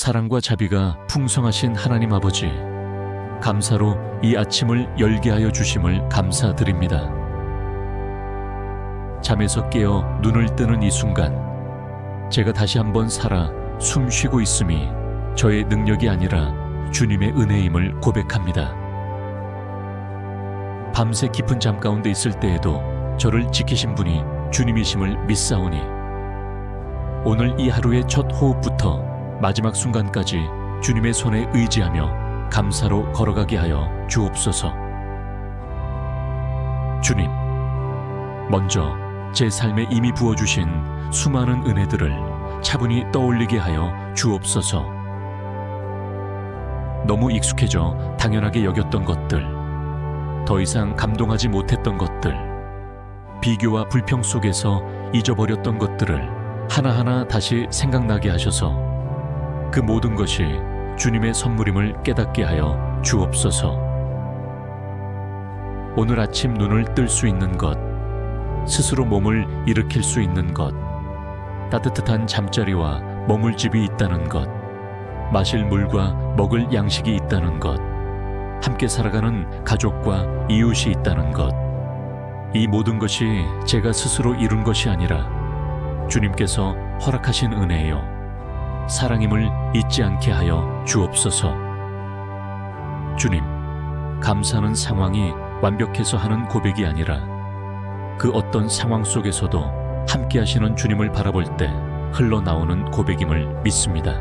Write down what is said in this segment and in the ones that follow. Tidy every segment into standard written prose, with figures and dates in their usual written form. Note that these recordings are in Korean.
사랑과 자비가 풍성하신 하나님 아버지, 감사로 이 아침을 열게 하여 주심을 감사드립니다. 잠에서 깨어 눈을 뜨는 이 순간, 제가 다시 한번 살아 숨 쉬고 있음이 저의 능력이 아니라 주님의 은혜임을 고백합니다. 밤새 깊은 잠 가운데 있을 때에도 저를 지키신 분이 주님이심을 믿사오니, 오늘 이 하루의 첫 호흡부터 마지막 순간까지 주님의 손에 의지하며 감사로 걸어가게 하여 주옵소서. 주님, 먼저 제 삶에 이미 부어주신 수많은 은혜들을 차분히 떠올리게 하여 주옵소서. 너무 익숙해져 당연하게 여겼던 것들, 더 이상 감동하지 못했던 것들, 비교와 불평 속에서 잊어버렸던 것들을 하나하나 다시 생각나게 하셔서 그 모든 것이 주님의 선물임을 깨닫게 하여 주옵소서. 오늘 아침 눈을 뜰 수 있는 것, 스스로 몸을 일으킬 수 있는 것, 따뜻한 잠자리와 머물 집이 있다는 것, 마실 물과 먹을 양식이 있다는 것, 함께 살아가는 가족과 이웃이 있다는 것, 이 모든 것이 제가 스스로 이룬 것이 아니라 주님께서 허락하신 은혜요, 사랑임을 잊지 않게 하여 주옵소서. 주님, 감사는 상황이 완벽해서 하는 고백이 아니라 그 어떤 상황 속에서도 함께 하시는 주님을 바라볼 때 흘러나오는 고백임을 믿습니다.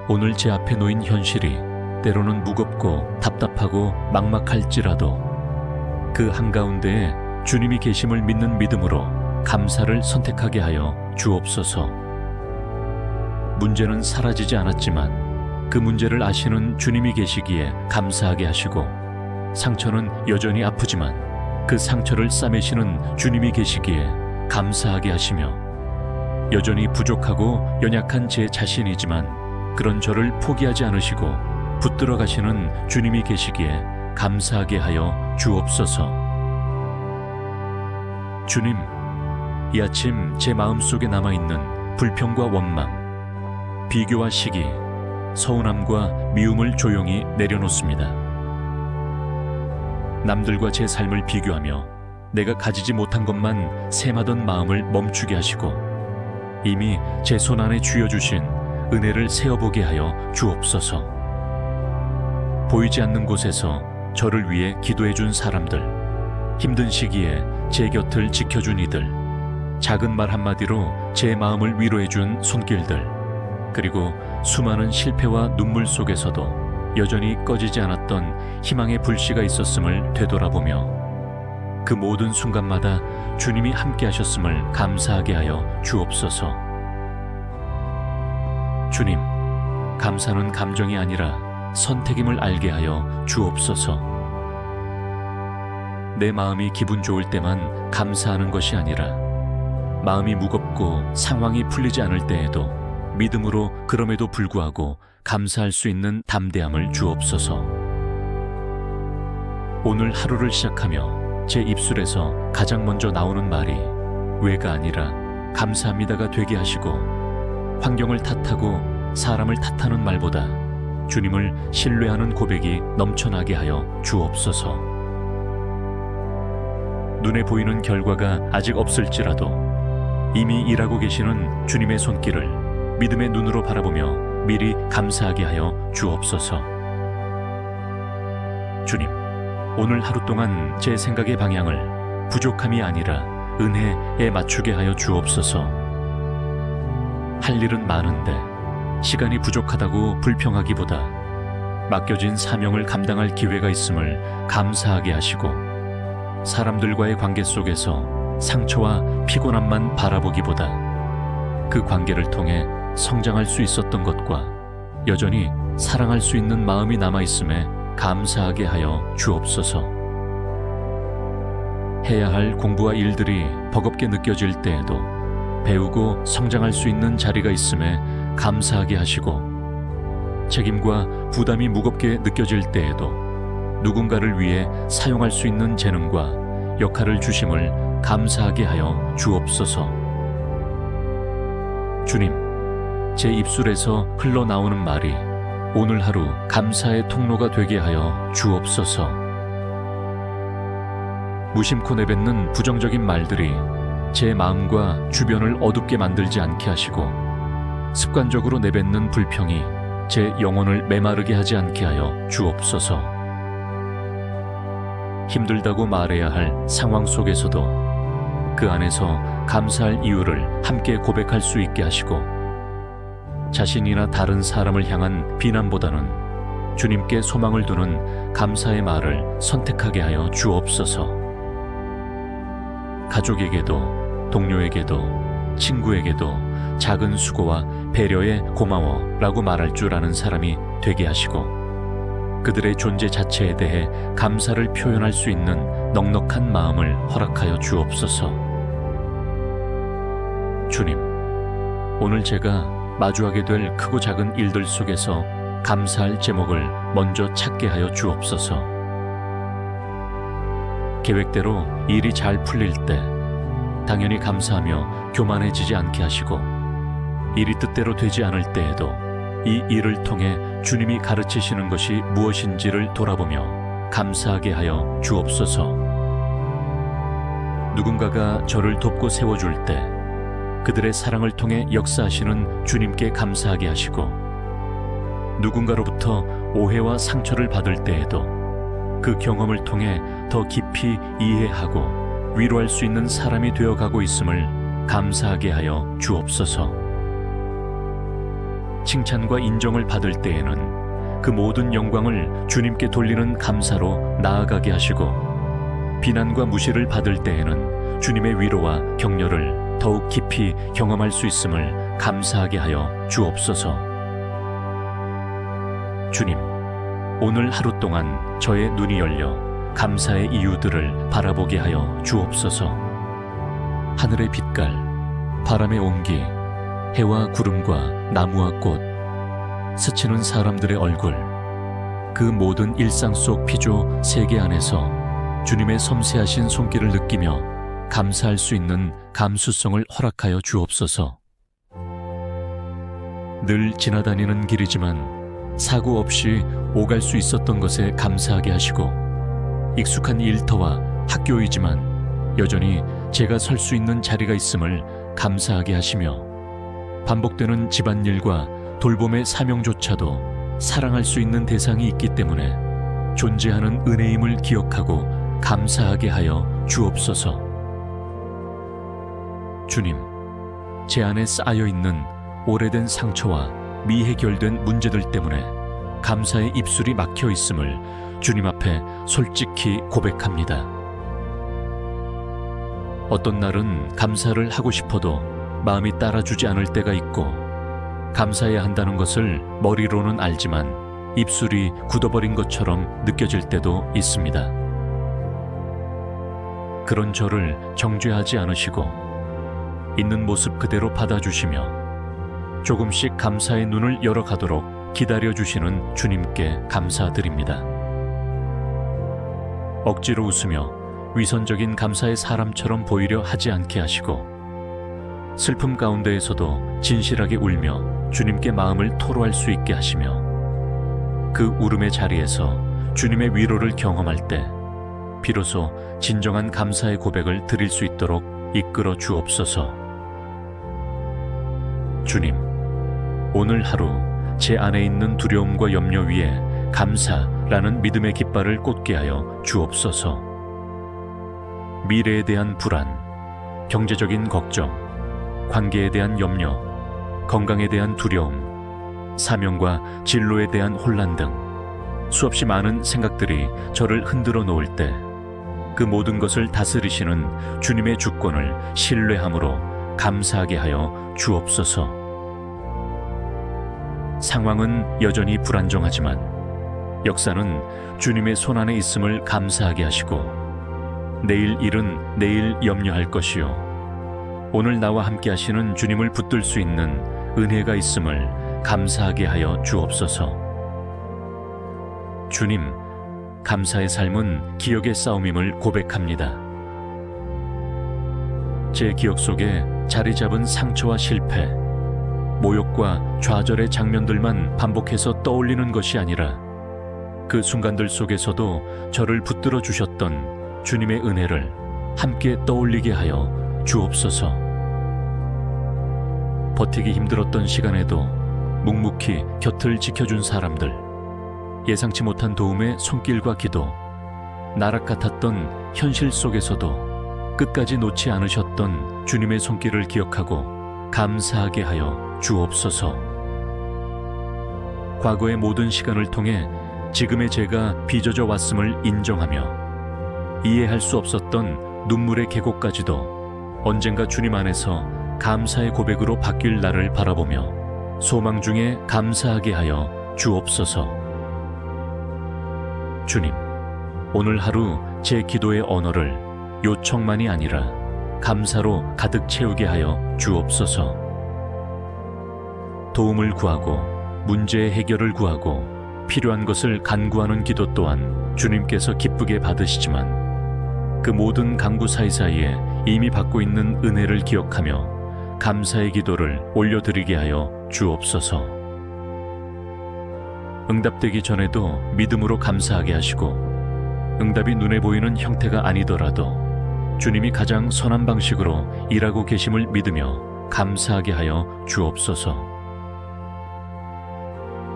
오늘 제 앞에 놓인 현실이 때로는 무겁고 답답하고 막막할지라도 그 한가운데에 주님이 계심을 믿는 믿음으로 감사를 선택하게 하여 주옵소서. 문제는 사라지지 않았지만 그 문제를 아시는 주님이 계시기에 감사하게 하시고, 상처는 여전히 아프지만 그 상처를 싸매시는 주님이 계시기에 감사하게 하시며, 여전히 부족하고 연약한 제 자신이지만 그런 저를 포기하지 않으시고 붙들어 가시는 주님이 계시기에 감사하게 하여 주옵소서. 주님, 이 아침 제 마음속에 남아있는 불평과 원망, 비교와 시기, 서운함과 미움을 조용히 내려놓습니다. 남들과 제 삶을 비교하며 내가 가지지 못한 것만 셈하던 마음을 멈추게 하시고, 이미 제 손 안에 쥐어주신 은혜를 세어보게 하여 주옵소서. 보이지 않는 곳에서 저를 위해 기도해준 사람들, 힘든 시기에 제 곁을 지켜준 이들, 작은 말 한마디로 제 마음을 위로해준 손길들, 그리고 수많은 실패와 눈물 속에서도 여전히 꺼지지 않았던 희망의 불씨가 있었음을 되돌아보며 그 모든 순간마다 주님이 함께 하셨음을 감사하게 하여 주옵소서. 주님, 감사는 감정이 아니라 선택임을 알게 하여 주옵소서. 내 마음이 기분 좋을 때만 감사하는 것이 아니라 마음이 무겁고 상황이 풀리지 않을 때에도 믿음으로 그럼에도 불구하고 감사할 수 있는 담대함을 주옵소서. 오늘 하루를 시작하며 제 입술에서 가장 먼저 나오는 말이 왜가 아니라 감사합니다가 되게 하시고, 환경을 탓하고 사람을 탓하는 말보다 주님을 신뢰하는 고백이 넘쳐나게 하여 주옵소서. 눈에 보이는 결과가 아직 없을지라도 이미 일하고 계시는 주님의 손길을 믿음의 눈으로 바라보며 미리 감사하게 하여 주옵소서. 주님, 오늘 하루 동안 제 생각의 방향을 부족함이 아니라 은혜에 맞추게 하여 주옵소서. 할 일은 많은데 시간이 부족하다고 불평하기보다 맡겨진 사명을 감당할 기회가 있음을 감사하게 하시고, 사람들과의 관계 속에서 상처와 피곤함만 바라보기보다 그 관계를 통해 성장할 수 있었던 것과 여전히 사랑할 수 있는 마음이 남아있음에 감사하게 하여 주옵소서. 해야 할 공부와 일들이 버겁게 느껴질 때에도 배우고 성장할 수 있는 자리가 있음에 감사하게 하시고, 책임과 부담이 무겁게 느껴질 때에도 누군가를 위해 사용할 수 있는 재능과 역할을 주심을 감사하게 하여 주옵소서. 주님, 제 입술에서 흘러나오는 말이 오늘 하루 감사의 통로가 되게 하여 주옵소서. 무심코 내뱉는 부정적인 말들이 제 마음과 주변을 어둡게 만들지 않게 하시고 습관적으로 내뱉는 불평이 제 영혼을 메마르게 하지 않게 하여 주옵소서. 힘들다고 말해야 할 상황 속에서도 그 안에서 감사할 이유를 함께 고백할 수 있게 하시고 자신이나 다른 사람을 향한 비난보다는 주님께 소망을 두는 감사의 말을 선택하게 하여 주옵소서. 가족에게도 동료에게도 친구에게도 작은 수고와 배려에 고마워 라고 말할 줄 아는 사람이 되게 하시고 그들의 존재 자체에 대해 감사를 표현할 수 있는 넉넉한 마음을 허락하여 주옵소서. 주님, 오늘 제가 마주하게 될 크고 작은 일들 속에서 감사할 제목을 먼저 찾게 하여 주옵소서. 계획대로 일이 잘 풀릴 때 당연히 감사하며 교만해지지 않게 하시고 일이 뜻대로 되지 않을 때에도 이 일을 통해 주님이 가르치시는 것이 무엇인지를 돌아보며 감사하게 하여 주옵소서. 누군가가 저를 돕고 세워줄 때 그들의 사랑을 통해 역사하시는 주님께 감사하게 하시고 누군가로부터 오해와 상처를 받을 때에도 그 경험을 통해 더 깊이 이해하고 위로할 수 있는 사람이 되어가고 있음을 감사하게 하여 주옵소서. 칭찬과 인정을 받을 때에는 그 모든 영광을 주님께 돌리는 감사로 나아가게 하시고 비난과 무시를 받을 때에는 주님의 위로와 격려를 더욱 깊이 경험할 수 있음을 감사하게 하여 주옵소서. 주님, 오늘 하루 동안 저의 눈이 열려 감사의 이유들을 바라보게 하여 주옵소서. 하늘의 빛깔, 바람의 온기, 해와 구름과 나무와 꽃, 스치는 사람들의 얼굴, 그 모든 일상 속 피조 세계 안에서 주님의 섬세하신 손길을 느끼며 감사할 수 있는 감수성을 허락하여 주옵소서. 늘 지나다니는 길이지만 사고 없이 오갈 수 있었던 것에 감사하게 하시고 익숙한 일터와 학교이지만 여전히 제가 설 수 있는 자리가 있음을 감사하게 하시며 반복되는 집안일과 돌봄의 사명조차도 사랑할 수 있는 대상이 있기 때문에 존재하는 은혜임을 기억하고 감사하게 하여 주옵소서. 주님, 제 안에 쌓여있는 오래된 상처와 미해결된 문제들 때문에 감사의 입술이 막혀 있음을 주님 앞에 솔직히 고백합니다. 어떤 날은 감사를 하고 싶어도 마음이 따라주지 않을 때가 있고 감사해야 한다는 것을 머리로는 알지만 입술이 굳어버린 것처럼 느껴질 때도 있습니다. 그런 저를 정죄하지 않으시고 있는 모습 그대로 받아주시며 조금씩 감사의 눈을 열어가도록 기다려주시는 주님께 감사드립니다. 억지로 웃으며 위선적인 감사의 사람처럼 보이려 하지 않게 하시고 슬픔 가운데에서도 진실하게 울며 주님께 마음을 토로할 수 있게 하시며 그 울음의 자리에서 주님의 위로를 경험할 때 비로소 진정한 감사의 고백을 드릴 수 있도록 이끌어 주옵소서. 주님, 오늘 하루 제 안에 있는 두려움과 염려 위에 감사라는 믿음의 깃발을 꽂게 하여 주옵소서. 미래에 대한 불안, 경제적인 걱정, 관계에 대한 염려, 건강에 대한 두려움, 사명과 진로에 대한 혼란 등 수없이 많은 생각들이 저를 흔들어 놓을 때 그 모든 것을 다스리시는 주님의 주권을 신뢰함으로 감사하게 하여 주옵소서. 상황은 여전히 불안정하지만 역사는 주님의 손안에 있음을 감사하게 하시고 내일 일은 내일 염려할 것이요 오늘 나와 함께 하시는 주님을 붙들 수 있는 은혜가 있음을 감사하게 하여 주옵소서. 주님, 감사의 삶은 기억의 싸움임을 고백합니다. 제 기억 속에 자리 잡은 상처와 실패, 모욕과 좌절의 장면들만 반복해서 떠올리는 것이 아니라 그 순간들 속에서도 저를 붙들어 주셨던 주님의 은혜를 함께 떠올리게 하여 주옵소서. 버티기 힘들었던 시간에도 묵묵히 곁을 지켜준 사람들, 예상치 못한 도움의 손길과 기도, 나락 같았던 현실 속에서도 끝까지 놓지 않으셨던 주님의 손길을 기억하고 감사하게 하여 주옵소서. 과거의 모든 시간을 통해 지금의 제가 빚어져 왔음을 인정하며 이해할 수 없었던 눈물의 계곡까지도 언젠가 주님 안에서 감사의 고백으로 바뀔 날을 바라보며 소망 중에 감사하게 하여 주옵소서. 주님, 오늘 하루 제 기도의 언어를 요청만이 아니라 감사로 가득 채우게 하여 주옵소서. 도움을 구하고 문제의 해결을 구하고 필요한 것을 간구하는 기도 또한 주님께서 기쁘게 받으시지만 그 모든 간구 사이사이에 이미 받고 있는 은혜를 기억하며 감사의 기도를 올려드리게 하여 주옵소서. 응답되기 전에도 믿음으로 감사하게 하시고 응답이 눈에 보이는 형태가 아니더라도 주님이 가장 선한 방식으로 일하고 계심을 믿으며 감사하게 하여 주옵소서.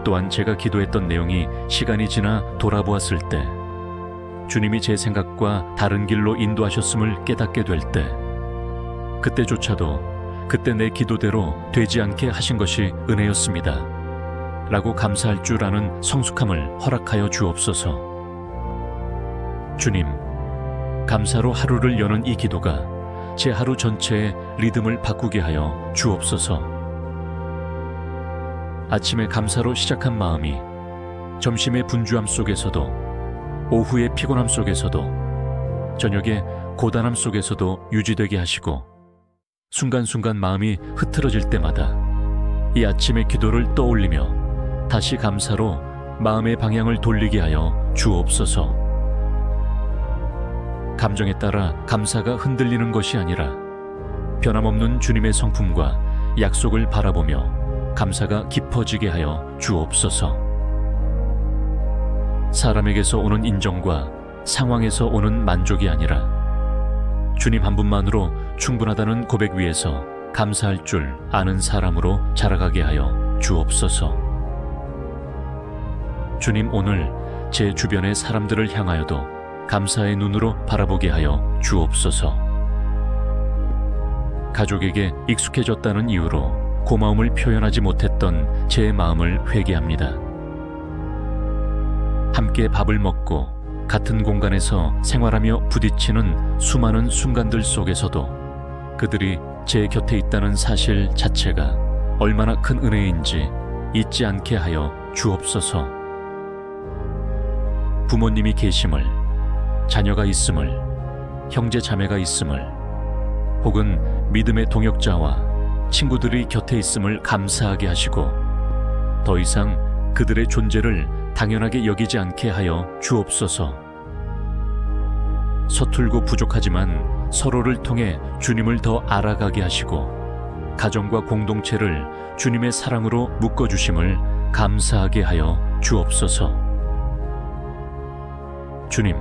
또한 제가 기도했던 내용이 시간이 지나 돌아보았을 때 주님이 제 생각과 다른 길로 인도하셨음을 깨닫게 될 때 그때조차도 그때 내 기도대로 되지 않게 하신 것이 은혜였습니다 라고 감사할 줄 아는 성숙함을 허락하여 주옵소서. 주님, 감사로 하루를 여는 이 기도가 제 하루 전체의 리듬을 바꾸게 하여 주옵소서. 아침에 감사로 시작한 마음이 점심의 분주함 속에서도 오후의 피곤함 속에서도 저녁의 고단함 속에서도 유지되게 하시고 순간순간 마음이 흐트러질 때마다 이 아침의 기도를 떠올리며 다시 감사로 마음의 방향을 돌리게 하여 주옵소서. 감정에 따라 감사가 흔들리는 것이 아니라 변함없는 주님의 성품과 약속을 바라보며 감사가 깊어지게 하여 주옵소서. 사람에게서 오는 인정과 상황에서 오는 만족이 아니라 주님 한 분만으로 충분하다는 고백 위에서 감사할 줄 아는 사람으로 자라가게 하여 주옵소서. 주님, 오늘 제 주변의 사람들을 향하여도 감사의 눈으로 바라보게 하여 주옵소서. 가족에게 익숙해졌다는 이유로 고마움을 표현하지 못했던 제 마음을 회개합니다. 함께 밥을 먹고 같은 공간에서 생활하며 부딪히는 수많은 순간들 속에서도 그들이 제 곁에 있다는 사실 자체가 얼마나 큰 은혜인지 잊지 않게 하여 주옵소서. 부모님이 계심을, 자녀가 있음을, 형제 자매가 있음을, 혹은 믿음의 동역자와 친구들이 곁에 있음을 감사하게 하시고 더 이상 그들의 존재를 당연하게 여기지 않게 하여 주옵소서. 서툴고 부족하지만 서로를 통해 주님을 더 알아가게 하시고 가정과 공동체를 주님의 사랑으로 묶어주심을 감사하게 하여 주옵소서. 주님,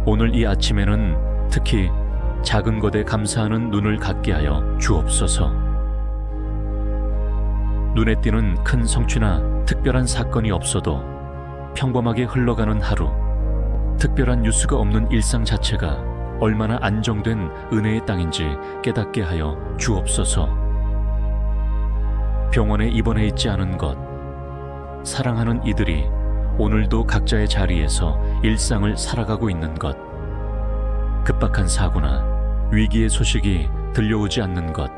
오늘 이 아침에는 특히 작은 것에 감사하는 눈을 갖게 하여 주옵소서. 눈에 띄는 큰 성취나 특별한 사건이 없어도 평범하게 흘러가는 하루, 특별한 뉴스가 없는 일상 자체가 얼마나 안정된 은혜의 땅인지 깨닫게 하여 주옵소서. 병원에 입원해 있지 않은 것, 사랑하는 이들이 오늘도 각자의 자리에서 일상을 살아가고 있는 것, 급박한 사고나 위기의 소식이 들려오지 않는 것,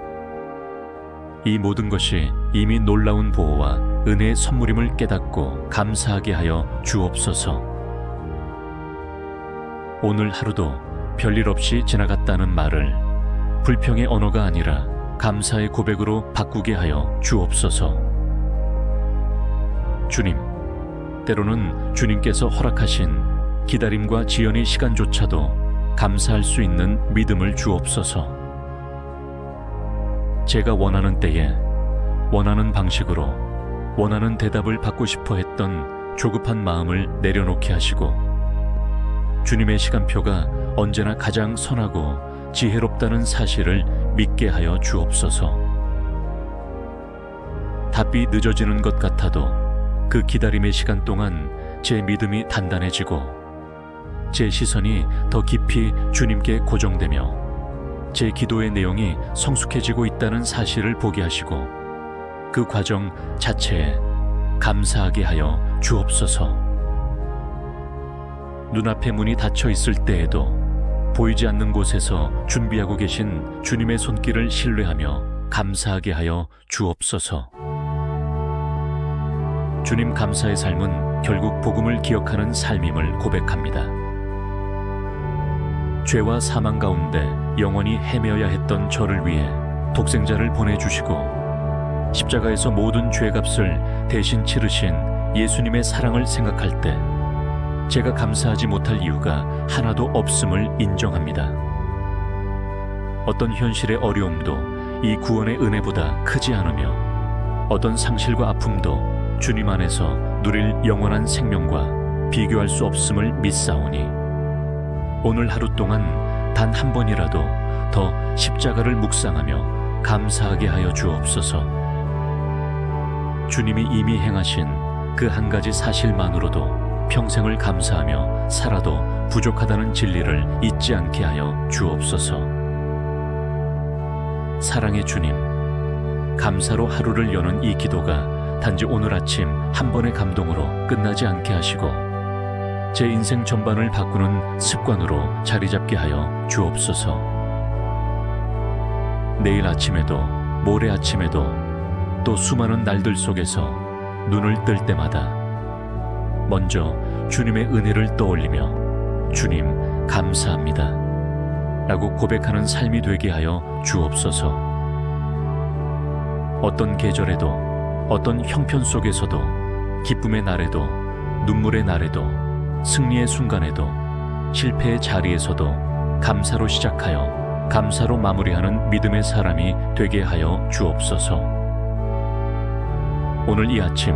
이 모든 것이 이미 놀라운 보호와 은혜의 선물임을 깨닫고 감사하게 하여 주옵소서. 오늘 하루도 별일 없이 지나갔다는 말을 불평의 언어가 아니라 감사의 고백으로 바꾸게 하여 주옵소서. 주님, 때로는 주님께서 허락하신 기다림과 지연의 시간조차도 감사할 수 있는 믿음을 주옵소서. 제가 원하는 때에 원하는 방식으로 원하는 대답을 받고 싶어 했던 조급한 마음을 내려놓게 하시고 주님의 시간표가 언제나 가장 선하고 지혜롭다는 사실을 믿게 하여 주옵소서. 답이 늦어지는 것 같아도 그 기다림의 시간 동안 제 믿음이 단단해지고 제 시선이 더 깊이 주님께 고정되며 제 기도의 내용이 성숙해지고 있다는 사실을 보게 하시고 그 과정 자체에 감사하게 하여 주옵소서. 눈앞에 문이 닫혀 있을 때에도 보이지 않는 곳에서 준비하고 계신 주님의 손길을 신뢰하며 감사하게 하여 주옵소서. 주님 감사의 삶은 결국 복음을 기억하는 삶임을 고백합니다. 죄와 사망 가운데 영원히 헤매어야 했던 저를 위해 독생자를 보내주시고 십자가에서 모든 죄값을 대신 치르신 예수님의 사랑을 생각할 때 제가 감사하지 못할 이유가 하나도 없음을 인정합니다. 어떤 현실의 어려움도 이 구원의 은혜보다 크지 않으며 어떤 상실과 아픔도 주님 안에서 누릴 영원한 생명과 비교할 수 없음을 믿사오니 오늘 하루 동안 단 한 번이라도 더 십자가를 묵상하며 감사하게 하여 주옵소서. 주님이 이미 행하신 그 한 가지 사실만으로도 평생을 감사하며 살아도 부족하다는 진리를 잊지 않게 하여 주옵소서. 사랑의 주님, 감사로 하루를 여는 이 기도가 단지 오늘 아침 한 번의 감동으로 끝나지 않게 하시고 제 인생 전반을 바꾸는 습관으로 자리 잡게 하여 주옵소서. 내일 아침에도 모레 아침에도 또 수많은 날들 속에서 눈을 뜰 때마다 먼저 주님의 은혜를 떠올리며 주님 감사합니다 라고 고백하는 삶이 되게 하여 주옵소서. 어떤 계절에도 어떤 형편 속에서도 기쁨의 날에도 눈물의 날에도 승리의 순간에도 실패의 자리에서도 감사로 시작하여 감사로 마무리하는 믿음의 사람이 되게 하여 주옵소서. 오늘 이 아침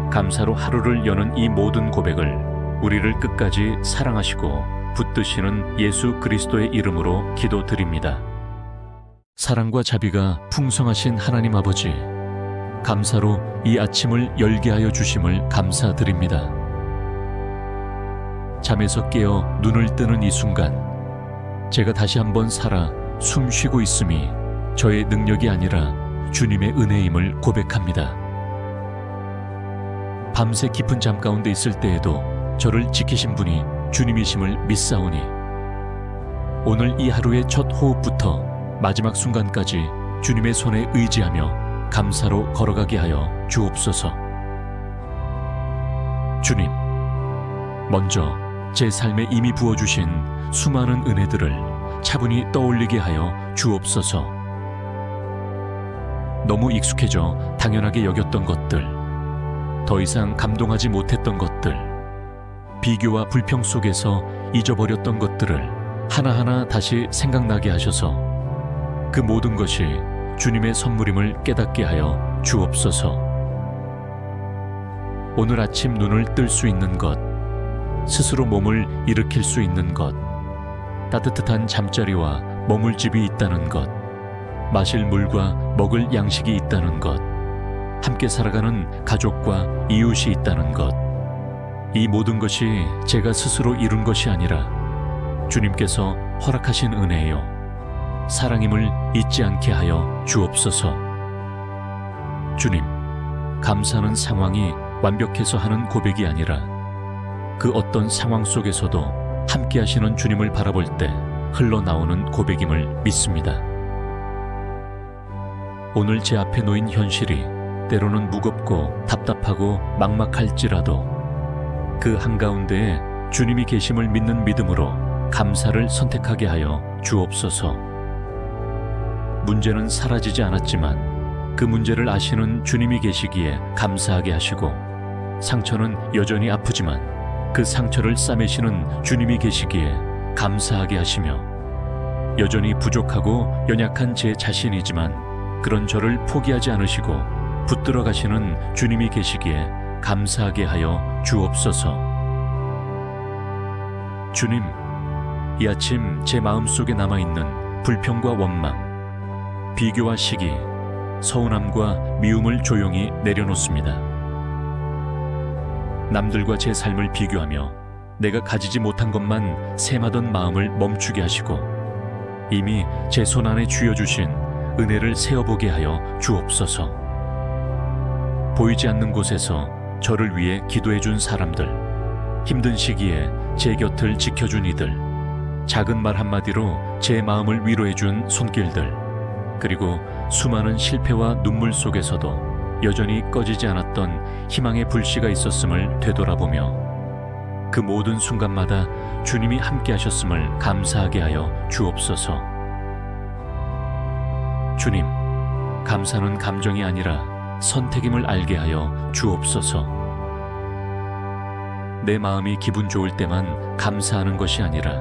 감사로 하루를 여는 이 모든 고백을 우리를 끝까지 사랑하시고 붙드시는 예수 그리스도의 이름으로 기도드립니다. 사랑과 자비가 풍성하신 하나님 아버지, 감사로 이 아침을 열게 하여 주심을 감사드립니다. 잠에서 깨어 눈을 뜨는 이 순간 제가 다시 한번 살아 숨 쉬고 있음이 저의 능력이 아니라 주님의 은혜임을 고백합니다. 밤새 깊은 잠 가운데 있을 때에도 저를 지키신 분이 주님이심을 믿사오니 오늘 이 하루의 첫 호흡부터 마지막 순간까지 주님의 손에 의지하며 감사로 걸어가게 하여 주옵소서. 주님, 먼저 제 삶에 이미 부어주신 수많은 은혜들을 차분히 떠올리게 하여 주옵소서. 너무 익숙해져 당연하게 여겼던 것들, 더 이상 감동하지 못했던 것들, 비교와 불평 속에서 잊어버렸던 것들을 하나하나 다시 생각나게 하셔서 그 모든 것이 주님의 선물임을 깨닫게 하여 주옵소서. 오늘 아침 눈을 뜰 수 있는 것, 스스로 몸을 일으킬 수 있는 것, 따뜻한 잠자리와 머물 집이 있다는 것, 마실 물과 먹을 양식이 있다는 것, 함께 살아가는 가족과 이웃이 있다는 것, 이 모든 것이 제가 스스로 이룬 것이 아니라 주님께서 허락하신 은혜요 사랑임을 잊지 않게 하여 주옵소서. 주님, 감사하는 상황이 완벽해서 하는 고백이 아니라 그 어떤 상황 속에서도 함께 하시는 주님을 바라볼 때 흘러나오는 고백임을 믿습니다. 오늘 제 앞에 놓인 현실이 때로는 무겁고 답답하고 막막할지라도 그 한가운데에 주님이 계심을 믿는 믿음으로 감사를 선택하게 하여 주옵소서. 문제는 사라지지 않았지만 그 문제를 아시는 주님이 계시기에 감사하게 하시고, 상처는 여전히 아프지만 그 상처를 싸매시는 주님이 계시기에 감사하게 하시며, 여전히 부족하고 연약한 제 자신이지만 그런 저를 포기하지 않으시고 붙들어 가시는 주님이 계시기에 감사하게 하여 주옵소서. 주님, 이 아침 제 마음속에 남아있는 불평과 원망, 비교와 시기, 서운함과 미움을 조용히 내려놓습니다. 남들과 제 삶을 비교하며 내가 가지지 못한 것만 셈하던 마음을 멈추게 하시고 이미 제 손안에 쥐어주신 은혜를 세어보게 하여 주옵소서. 보이지 않는 곳에서 저를 위해 기도해준 사람들, 힘든 시기에 제 곁을 지켜준 이들, 작은 말 한마디로 제 마음을 위로해준 손길들, 그리고 수많은 실패와 눈물 속에서도 여전히 꺼지지 않았던 희망의 불씨가 있었음을 되돌아보며 그 모든 순간마다 주님이 함께 하셨음을 감사하게 하여 주옵소서. 주님, 감사는 감정이 아니라 선택임을 알게 하여 주옵소서. 내 마음이 기분 좋을 때만 감사하는 것이 아니라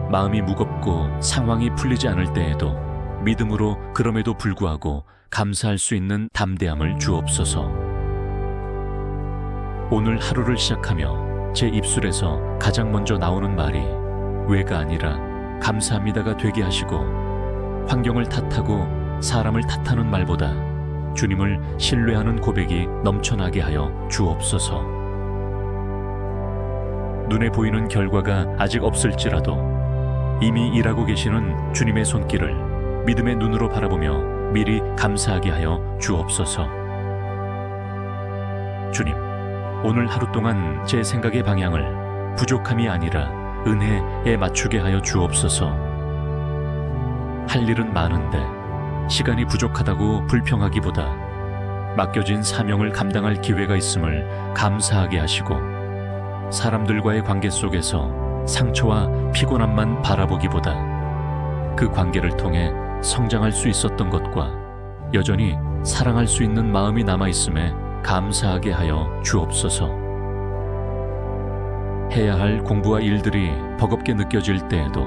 마음이 무겁고 상황이 풀리지 않을 때에도 믿음으로 그럼에도 불구하고 감사할 수 있는 담대함을 주옵소서. 오늘 하루를 시작하며 제 입술에서 가장 먼저 나오는 말이 왜가 아니라 감사합니다가 되게 하시고 환경을 탓하고 사람을 탓하는 말보다 주님을 신뢰하는 고백이 넘쳐나게 하여 주옵소서. 눈에 보이는 결과가 아직 없을지라도 이미 일하고 계시는 주님의 손길을 믿음의 눈으로 바라보며 미리 감사하게 하여 주옵소서. 주님, 오늘 하루 동안 제 생각의 방향을 부족함이 아니라 은혜에 맞추게 하여 주옵소서. 할 일은 많은데 시간이 부족하다고 불평하기보다 맡겨진 사명을 감당할 기회가 있음을 감사하게 하시고 사람들과의 관계 속에서 상처와 피곤함만 바라보기보다 그 관계를 통해 성장할 수 있었던 것과 여전히 사랑할 수 있는 마음이 남아있음에 감사하게 하여 주옵소서. 해야 할 공부와 일들이 버겁게 느껴질 때에도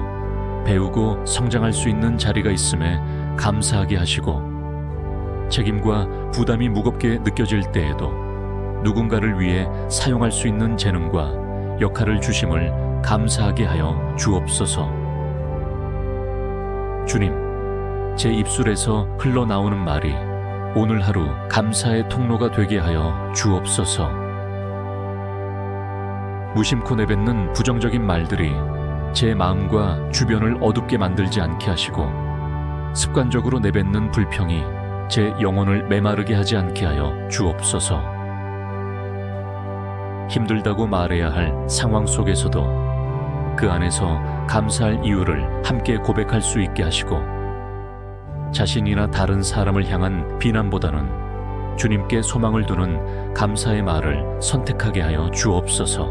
배우고 성장할 수 있는 자리가 있음에 감사하게 하시고 책임과 부담이 무겁게 느껴질 때에도 누군가를 위해 사용할 수 있는 재능과 역할을 주심을 감사하게 하여 주옵소서. 주님, 제 입술에서 흘러나오는 말이 오늘 하루 감사의 통로가 되게 하여 주옵소서. 무심코 내뱉는 부정적인 말들이 제 마음과 주변을 어둡게 만들지 않게 하시고 습관적으로 내뱉는 불평이 제 영혼을 메마르게 하지 않게 하여 주옵소서. 힘들다고 말해야 할 상황 속에서도 그 안에서 감사할 이유를 함께 고백할 수 있게 하시고 자신이나 다른 사람을 향한 비난보다는 주님께 소망을 두는 감사의 말을 선택하게 하여 주옵소서.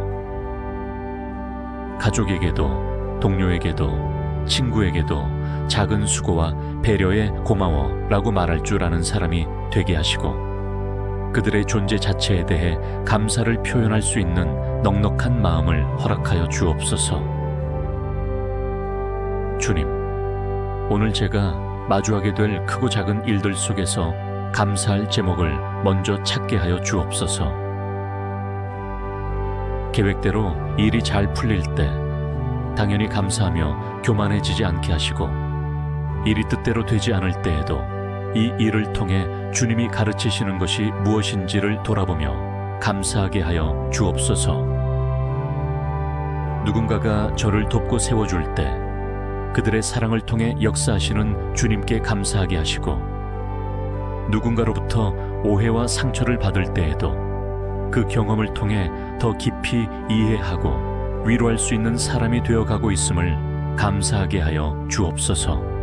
가족에게도 동료에게도 친구에게도 작은 수고와 배려에 고마워 라고 말할 줄 아는 사람이 되게 하시고 그들의 존재 자체에 대해 감사를 표현할 수 있는 넉넉한 마음을 허락하여 주옵소서. 주님, 오늘 제가 마주하게 될 크고 작은 일들 속에서 감사할 제목을 먼저 찾게 하여 주옵소서. 계획대로 일이 잘 풀릴 때 당연히 감사하며 교만해지지 않게 하시고 일이 뜻대로 되지 않을 때에도 이 일을 통해 주님이 가르치시는 것이 무엇인지를 돌아보며 감사하게 하여 주옵소서. 누군가가 저를 돕고 세워줄 때 그들의 사랑을 통해 역사하시는 주님께 감사하게 하시고 누군가로부터 오해와 상처를 받을 때에도 그 경험을 통해 더 깊이 이해하고 위로할 수 있는 사람이 되어가고 있음을 감사하게 하여 주옵소서.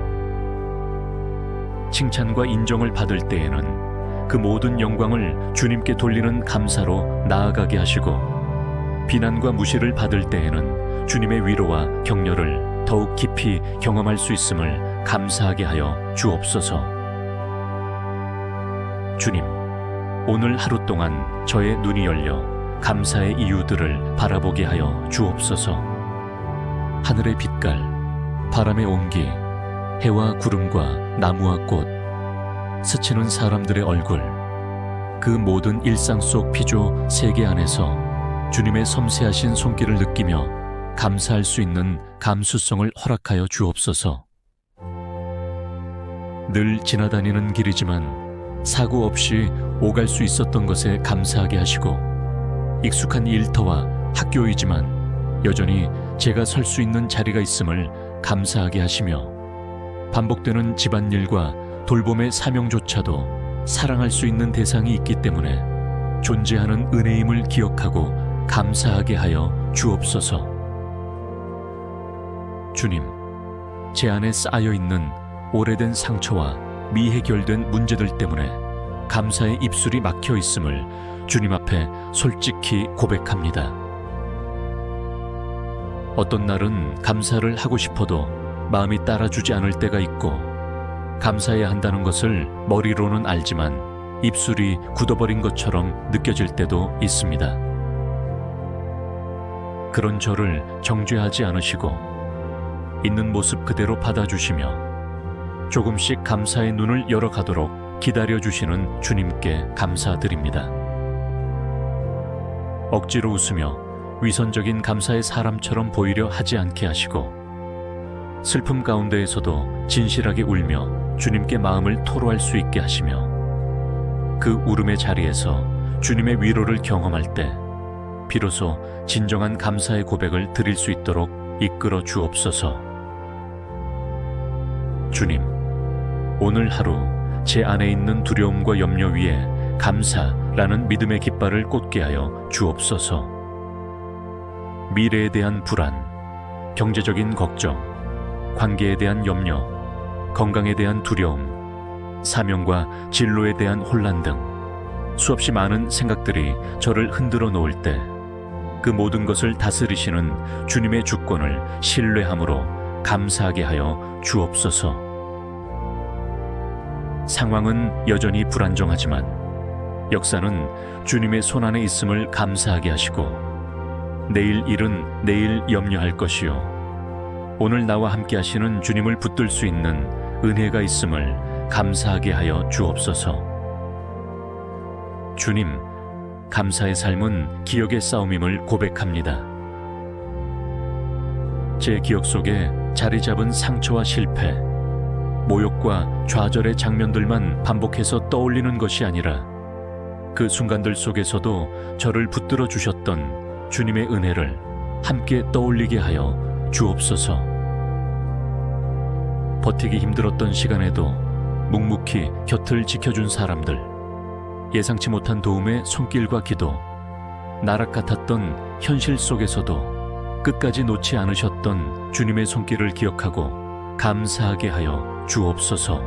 칭찬과 인정을 받을 때에는 그 모든 영광을 주님께 돌리는 감사로 나아가게 하시고 비난과 무시를 받을 때에는 주님의 위로와 격려를 더욱 깊이 경험할 수 있음을 감사하게 하여 주옵소서. 주님, 오늘 하루 동안 저의 눈이 열려 감사의 이유들을 바라보게 하여 주옵소서. 하늘의 빛깔, 바람의 온기, 해와 구름과 나무와 꽃, 스치는 사람들의 얼굴, 그 모든 일상 속 피조 세계 안에서 주님의 섬세하신 손길을 느끼며 감사할 수 있는 감수성을 허락하여 주옵소서. 늘 지나다니는 길이지만 사고 없이 오갈 수 있었던 것에 감사하게 하시고, 익숙한 일터와 학교이지만 여전히 제가 설 수 있는 자리가 있음을 감사하게 하시며, 반복되는 집안일과 돌봄의 사명조차도 사랑할 수 있는 대상이 있기 때문에 존재하는 은혜임을 기억하고 감사하게 하여 주옵소서. 주님, 제 안에 쌓여있는 오래된 상처와 미해결된 문제들 때문에 감사의 입술이 막혀 있음을 주님 앞에 솔직히 고백합니다. 어떤 날은 감사를 하고 싶어도 마음이 따라주지 않을 때가 있고, 감사해야 한다는 것을 머리로는 알지만 입술이 굳어버린 것처럼 느껴질 때도 있습니다. 그런 저를 정죄하지 않으시고 있는 모습 그대로 받아주시며 조금씩 감사의 눈을 열어가도록 기다려주시는 주님께 감사드립니다. 억지로 웃으며 위선적인 감사의 사람처럼 보이려 하지 않게 하시고, 슬픔 가운데에서도 진실하게 울며 주님께 마음을 토로할 수 있게 하시며, 그 울음의 자리에서 주님의 위로를 경험할 때 비로소 진정한 감사의 고백을 드릴 수 있도록 이끌어 주옵소서. 주님, 오늘 하루 제 안에 있는 두려움과 염려 위에 감사라는 믿음의 깃발을 꽂게 하여 주옵소서. 미래에 대한 불안, 경제적인 걱정, 관계에 대한 염려, 건강에 대한 두려움, 사명과 진로에 대한 혼란 등 수없이 많은 생각들이 저를 흔들어 놓을 때 그 모든 것을 다스리시는 주님의 주권을 신뢰함으로 감사하게 하여 주옵소서. 상황은 여전히 불안정하지만 역사는 주님의 손안에 있음을 감사하게 하시고, 내일 일은 내일 염려할 것이요 오늘 나와 함께 하시는 주님을 붙들 수 있는 은혜가 있음을 감사하게 하여 주옵소서. 주님, 감사의 삶은 기억의 싸움임을 고백합니다. 제 기억 속에 자리 잡은 상처와 실패, 모욕과 좌절의 장면들만 반복해서 떠올리는 것이 아니라 그 순간들 속에서도 저를 붙들어 주셨던 주님의 은혜를 함께 떠올리게 하여 주옵소서. 버티기 힘들었던 시간에도 묵묵히 곁을 지켜준 사람들, 예상치 못한 도움의 손길과 기도, 나락 같았던 현실 속에서도 끝까지 놓지 않으셨던 주님의 손길을 기억하고 감사하게 하여 주옵소서.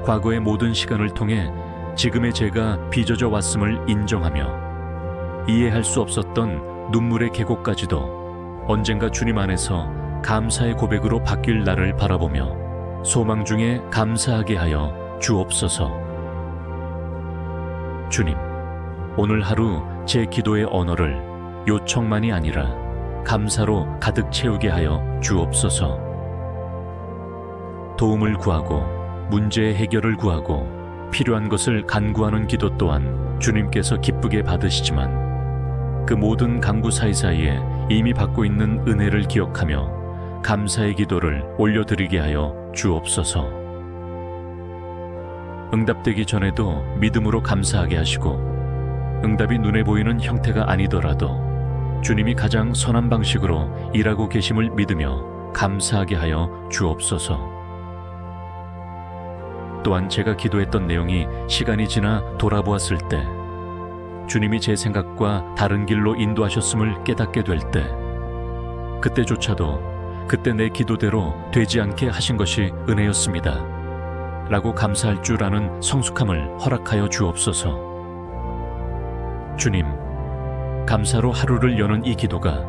과거의 모든 시간을 통해 지금의 제가 빚어져 왔음을 인정하며, 이해할 수 없었던 눈물의 계곡까지도 언젠가 주님 안에서 감사의 고백으로 바뀔 날을 바라보며 소망 중에 감사하게 하여 주옵소서. 주님, 오늘 하루 제 기도의 언어를 요청만이 아니라 감사로 가득 채우게 하여 주옵소서. 도움을 구하고 문제의 해결을 구하고 필요한 것을 간구하는 기도 또한 주님께서 기쁘게 받으시지만, 그 모든 간구 사이사이에 이미 받고 있는 은혜를 기억하며 감사의 기도를 올려드리게 하여 주옵소서. 응답되기 전에도 믿음으로 감사하게 하시고, 응답이 눈에 보이는 형태가 아니더라도 주님이 가장 선한 방식으로 일하고 계심을 믿으며 감사하게 하여 주옵소서. 또한 제가 기도했던 내용이 시간이 지나 돌아보았을 때 주님이 제 생각과 다른 길로 인도하셨음을 깨닫게 될 때, 그때조차도 그때 내 기도대로 되지 않게 하신 것이 은혜였습니다 라고 감사할 줄 아는 성숙함을 허락하여 주옵소서. 주님, 감사로 하루를 여는 이 기도가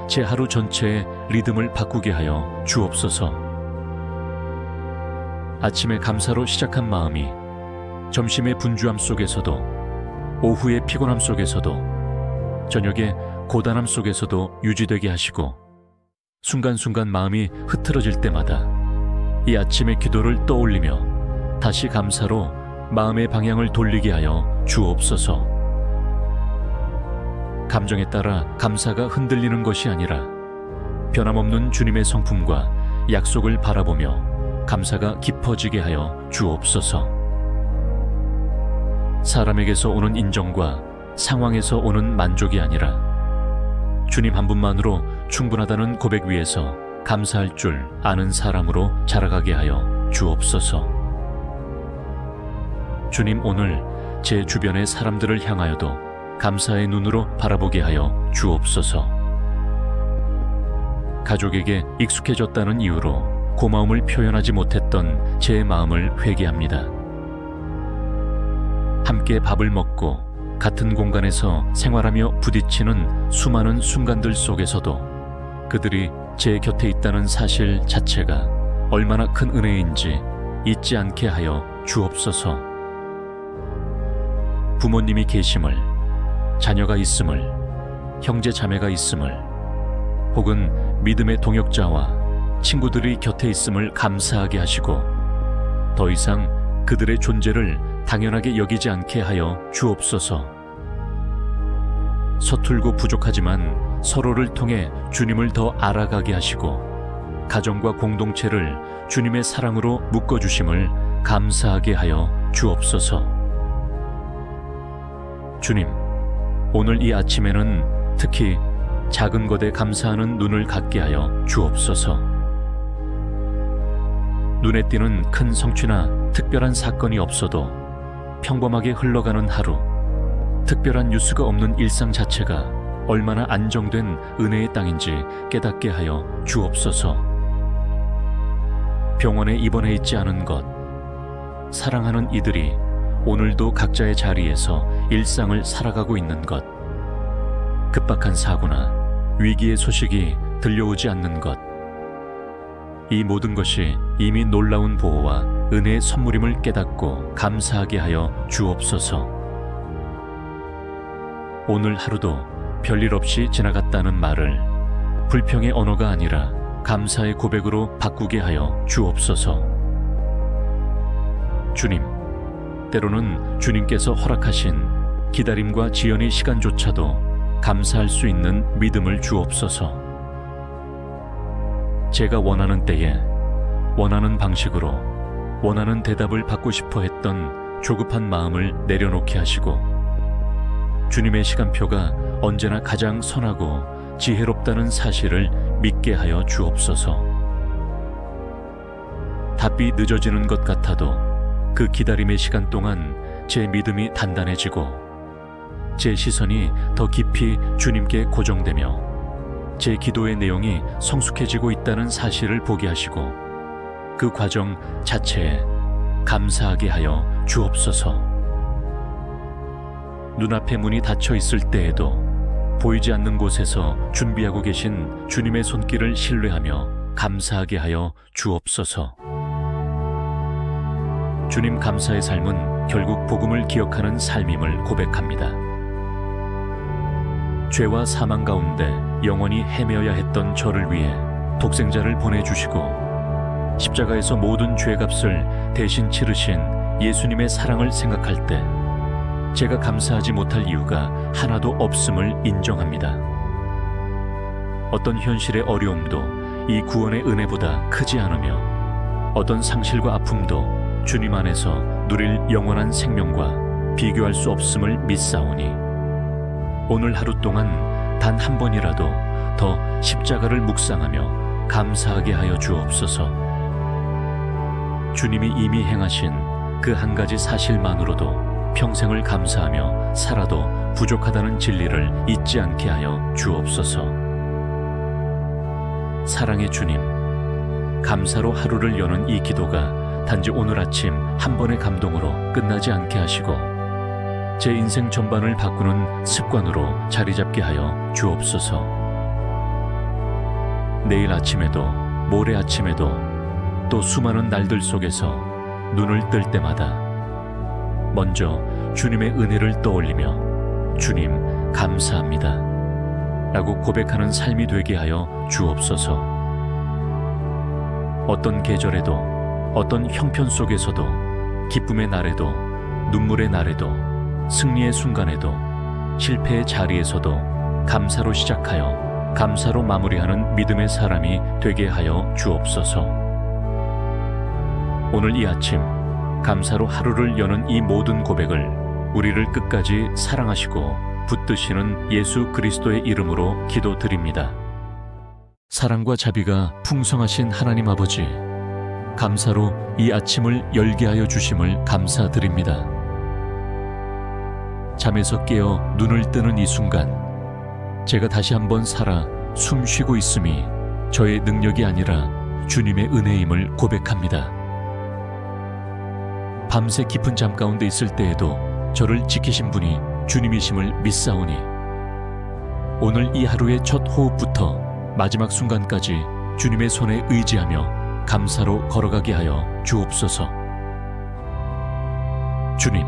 제 하루 전체의 리듬을 바꾸게 하여 주옵소서. 아침에 감사로 시작한 마음이 점심의 분주함 속에서도, 오후의 피곤함 속에서도, 저녁의 고단함 속에서도 유지되게 하시고, 순간순간 마음이 흐트러질 때마다 이 아침의 기도를 떠올리며 다시 감사로 마음의 방향을 돌리게 하여 주옵소서. 감정에 따라 감사가 흔들리는 것이 아니라 변함없는 주님의 성품과 약속을 바라보며 감사가 깊어지게 하여 주옵소서. 사람에게서 오는 인정과 상황에서 오는 만족이 아니라 주님 한 분만으로 충분하다는 고백 위에서 감사할 줄 아는 사람으로 자라가게 하여 주옵소서. 주님, 오늘 제 주변의 사람들을 향하여도 감사의 눈으로 바라보게 하여 주옵소서. 가족에게 익숙해졌다는 이유로 고마움을 표현하지 못했던 제 마음을 회개합니다. 함께 밥을 먹고 같은 공간에서 생활하며 부딪히는 수많은 순간들 속에서도 그들이 제 곁에 있다는 사실 자체가 얼마나 큰 은혜인지 잊지 않게 하여 주옵소서. 부모님이 계심을, 자녀가 있음을, 형제 자매가 있음을, 혹은 믿음의 동역자와 친구들이 곁에 있음을 감사하게 하시고 더 이상 그들의 존재를 당연하게 여기지 않게 하여 주옵소서. 서툴고 부족하지만 서로를 통해 주님을 더 알아가게 하시고 가정과 공동체를 주님의 사랑으로 묶어주심을 감사하게 하여 주옵소서. 주님, 오늘 이 아침에는 특히 작은 것에 감사하는 눈을 갖게 하여 주옵소서. 눈에 띄는 큰 성취나 특별한 사건이 없어도 평범하게 흘러가는 하루, 특별한 뉴스가 없는 일상 자체가 얼마나 안정된 은혜의 땅인지 깨닫게 하여 주옵소서. 병원에 입원해 있지 않은 것, 사랑하는 이들이 오늘도 각자의 자리에서 일상을 살아가고 있는 것, 급박한 사고나 위기의 소식이 들려오지 않는 것, 이 모든 것이 이미 놀라운 보호와 은혜의 선물임을 깨닫고 감사하게 하여 주옵소서. 오늘 하루도 별일 없이 지나갔다는 말을 불평의 언어가 아니라 감사의 고백으로 바꾸게 하여 주옵소서. 주님, 때로는 주님께서 허락하신 기다림과 지연의 시간조차도 감사할 수 있는 믿음을 주옵소서. 제가 원하는 때에 원하는 방식으로 원하는 대답을 받고 싶어 했던 조급한 마음을 내려놓게 하시고 주님의 시간표가 언제나 가장 선하고 지혜롭다는 사실을 믿게 하여 주옵소서. 답이 늦어지는 것 같아도 그 기다림의 시간 동안 제 믿음이 단단해지고 제 시선이 더 깊이 주님께 고정되며 제 기도의 내용이 성숙해지고 있다는 사실을 보게 하시고 그 과정 자체에 감사하게 하여 주옵소서. 눈앞의 문이 닫혀 있을 때에도 보이지 않는 곳에서 준비하고 계신 주님의 손길을 신뢰하며 감사하게 하여 주옵소서. 주님, 감사의 삶은 결국 복음을 기억하는 삶임을 고백합니다. 죄와 사망 가운데 영원히 헤매어야 했던 저를 위해 독생자를 보내주시고 십자가에서 모든 죄값을 대신 치르신 예수님의 사랑을 생각할 때 제가 감사하지 못할 이유가 하나도 없음을 인정합니다. 어떤 현실의 어려움도 이 구원의 은혜보다 크지 않으며 어떤 상실과 아픔도 주님 안에서 누릴 영원한 생명과 비교할 수 없음을 믿사오니 오늘 하루 동안 단 한 번이라도 더 십자가를 묵상하며 감사하게 하여 주옵소서. 주님이 이미 행하신 그 한 가지 사실만으로도 평생을 감사하며 살아도 부족하다는 진리를 잊지 않게 하여 주옵소서. 사랑의 주님, 감사로 하루를 여는 이 기도가 단지 오늘 아침 한 번의 감동으로 끝나지 않게 하시고 제 인생 전반을 바꾸는 습관으로 자리 잡게 하여 주옵소서. 내일 아침에도 모레 아침에도 또 수많은 날들 속에서 눈을 뜰 때마다 먼저 주님의 은혜를 떠올리며 주님 감사합니다 라고 고백하는 삶이 되게 하여 주옵소서. 어떤 계절에도 어떤 형편 속에서도 기쁨의 날에도 눈물의 날에도, 승리의 순간에도, 실패의 자리에서도 감사로 시작하여 감사로 마무리하는 믿음의 사람이 되게 하여 주옵소서. 오늘 이 아침 감사로 하루를 여는 이 모든 고백을 우리를 끝까지 사랑하시고 붙드시는 예수 그리스도의 이름으로 기도드립니다. 사랑과 자비가 풍성하신 하나님 아버지, 감사로 이 아침을 열게 하여 주심을 감사드립니다. 잠에서 깨어 눈을 뜨는 이 순간, 제가 다시 한번 살아 숨 쉬고 있음이 저의 능력이 아니라 주님의 은혜임을 고백합니다. 밤새 깊은 잠 가운데 있을 때에도 저를 지키신 분이 주님이심을 믿사오니, 오늘 이 하루의 첫 호흡부터 마지막 순간까지 주님의 손에 의지하며 감사로 걸어가게 하여 주옵소서. 주님,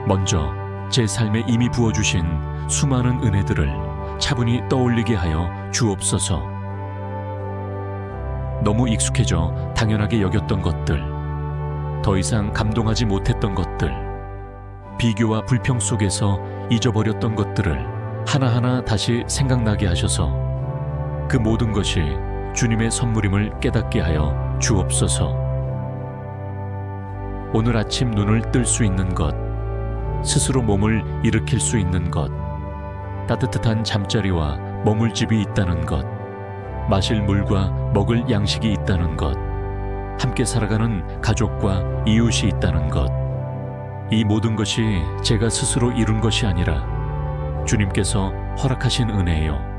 먼저 제 삶에 이미 부어주신 수많은 은혜들을 차분히 떠올리게 하여 주옵소서. 너무 익숙해져 당연하게 여겼던 것들, 더 이상 감동하지 못했던 것들, 비교와 불평 속에서 잊어버렸던 것들을 하나하나 다시 생각나게 하셔서 그 모든 것이 주님의 선물임을 깨닫게 하여 주옵소서. 오늘 아침 눈을 뜰 수 있는 것, 스스로 몸을 일으킬 수 있는 것, 따뜻한 잠자리와 머물 집이 있다는 것, 마실 물과 먹을 양식이 있다는 것, 함께 살아가는 가족과 이웃이 있다는 것, 이 모든 것이 제가 스스로 이룬 것이 아니라 주님께서 허락하신 은혜요,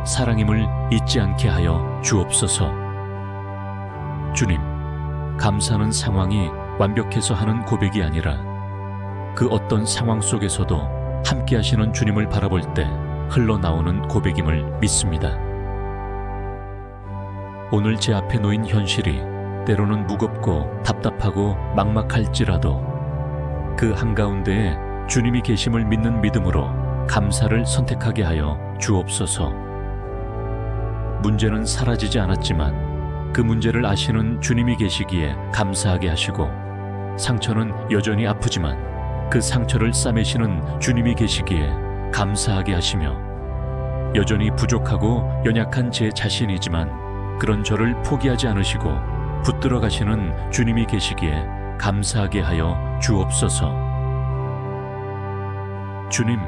사랑임을 잊지 않게 하여 주옵소서. 주님, 감사는 상황이 완벽해서 하는 고백이 아니라 그 어떤 상황 속에서도 함께 하시는 주님을 바라볼 때 흘러나오는 고백임을 믿습니다. 오늘 제 앞에 놓인 현실이 때로는 무겁고 답답하고 막막할지라도 그 한가운데에 주님이 계심을 믿는 믿음으로 감사를 선택하게 하여 주옵소서. 문제는 사라지지 않았지만 그 문제를 아시는 주님이 계시기에 감사하게 하시고, 상처는 여전히 아프지만 그 상처를 싸매시는 주님이 계시기에 감사하게 하시며, 여전히 부족하고 연약한 제 자신이지만 그런 저를 포기하지 않으시고 붙들어 가시는 주님이 계시기에 감사하게 하여 주옵소서. 주님,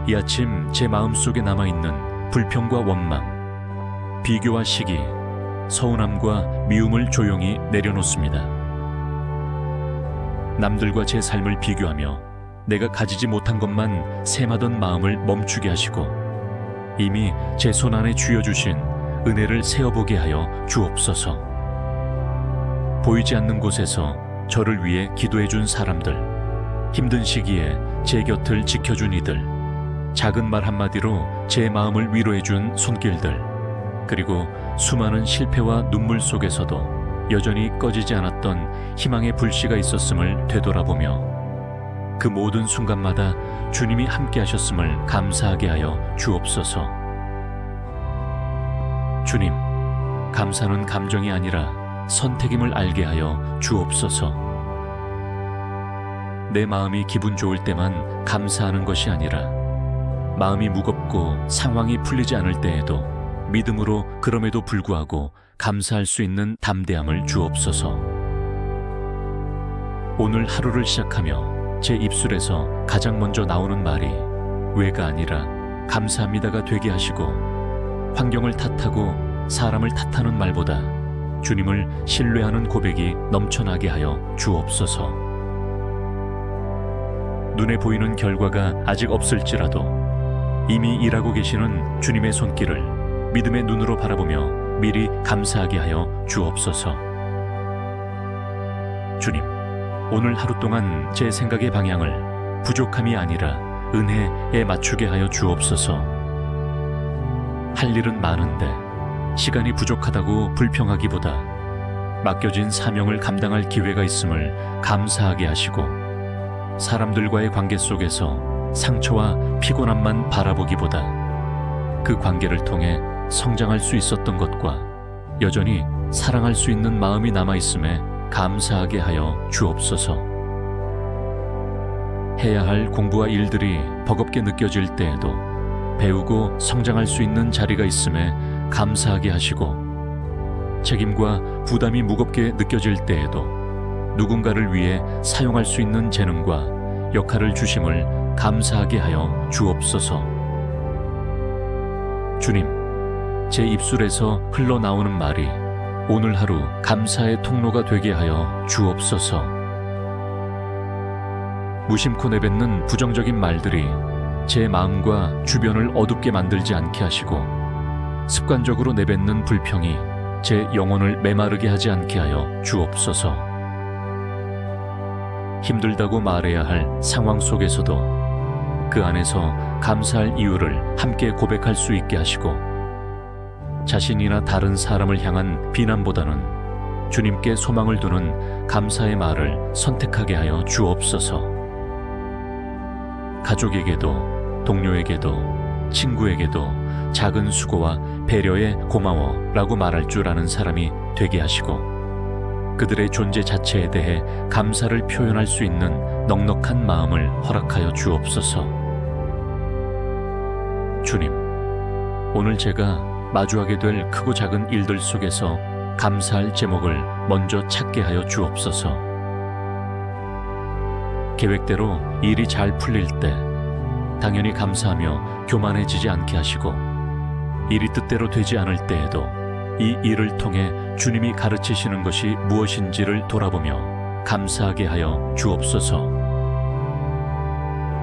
이 아침 제 마음속에 남아있는 불평과 원망, 비교와 시기, 서운함과 미움을 조용히 내려놓습니다. 남들과 제 삶을 비교하며 내가 가지지 못한 것만 셈하던 마음을 멈추게 하시고, 이미 제 손 안에 쥐어주신 은혜를 세어보게 하여 주옵소서. 보이지 않는 곳에서 저를 위해 기도해준 사람들, 힘든 시기에 제 곁을 지켜준 이들, 작은 말 한마디로 제 마음을 위로해준 손길들, 그리고 수많은 실패와 눈물 속에서도 여전히 꺼지지 않았던 희망의 불씨가 있었음을 되돌아보며 그 모든 순간마다 주님이 함께 하셨음을 감사하게 하여 주옵소서. 주님, 감사는 감정이 아니라 선택임을 알게 하여 주옵소서. 내 마음이 기분 좋을 때만 감사하는 것이 아니라 마음이 무겁고 상황이 풀리지 않을 때에도 믿음으로 그럼에도 불구하고 감사할 수 있는 담대함을 주옵소서. 오늘 하루를 시작하며 제 입술에서 가장 먼저 나오는 말이 왜가 아니라 감사합니다가 되게 하시고, 환경을 탓하고 사람을 탓하는 말보다 주님을 신뢰하는 고백이 넘쳐나게 하여 주옵소서. 눈에 보이는 결과가 아직 없을지라도 이미 일하고 계시는 주님의 손길을 믿음의 눈으로 바라보며 미리 감사하게 하여 주옵소서. 주님, 오늘 하루 동안 제 생각의 방향을 부족함이 아니라 은혜에 맞추게 하여 주옵소서. 할 일은 많은데 시간이 부족하다고 불평하기보다 맡겨진 사명을 감당할 기회가 있음을 감사하게 하시고, 사람들과의 관계 속에서 상처와 피곤함만 바라보기보다 그 관계를 통해 성장할 수 있었던 것과 여전히 사랑할 수 있는 마음이 남아있음에 감사하게 하여 주옵소서. 해야 할 공부와 일들이 버겁게 느껴질 때에도 배우고 성장할 수 있는 자리가 있음에 감사하게 하시고, 책임과 부담이 무겁게 느껴질 때에도 누군가를 위해 사용할 수 있는 재능과 역할을 주심을 감사하게 하여 주옵소서. 주님, 제 입술에서 흘러나오는 말이 오늘 하루 감사의 통로가 되게 하여 주옵소서. 무심코 내뱉는 부정적인 말들이 제 마음과 주변을 어둡게 만들지 않게 하시고, 습관적으로 내뱉는 불평이 제 영혼을 메마르게 하지 않게 하여 주옵소서. 힘들다고 말해야 할 상황 속에서도 그 안에서 감사할 이유를 함께 고백할 수 있게 하시고, 자신이나 다른 사람을 향한 비난보다는 주님께 소망을 두는 감사의 말을 선택하게 하여 주옵소서. 가족에게도, 동료에게도, 친구에게도 작은 수고와 배려에 고마워 라고 말할 줄 아는 사람이 되게 하시고, 그들의 존재 자체에 대해 감사를 표현할 수 있는 넉넉한 마음을 허락하여 주옵소서. 주님, 오늘 제가 마주하게 될 크고 작은 일들 속에서 감사할 제목을 먼저 찾게 하여 주옵소서. 계획대로 일이 잘 풀릴 때 당연히 감사하며 교만해지지 않게 하시고, 일이 뜻대로 되지 않을 때에도 이 일을 통해 주님이 가르치시는 것이 무엇인지를 돌아보며 감사하게 하여 주옵소서.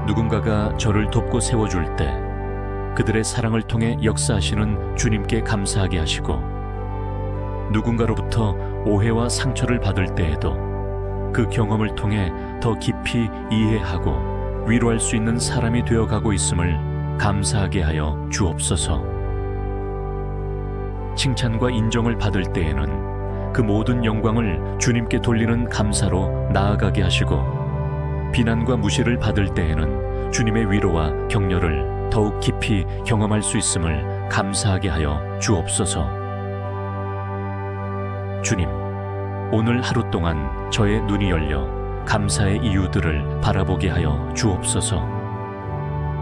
누군가가 저를 돕고 세워줄 때 그들의 사랑을 통해 역사하시는 주님께 감사하게 하시고, 누군가로부터 오해와 상처를 받을 때에도 그 경험을 통해 더 깊이 이해하고 위로할 수 있는 사람이 되어가고 있음을 감사하게 하여 주옵소서. 칭찬과 인정을 받을 때에는 그 모든 영광을 주님께 돌리는 감사로 나아가게 하시고, 비난과 무시를 받을 때에는 주님의 위로와 격려를 더욱 깊이 경험할 수 있음을 감사하게 하여 주옵소서. 주님, 오늘 하루 동안 저의 눈이 열려 감사의 이유들을 바라보게 하여 주옵소서.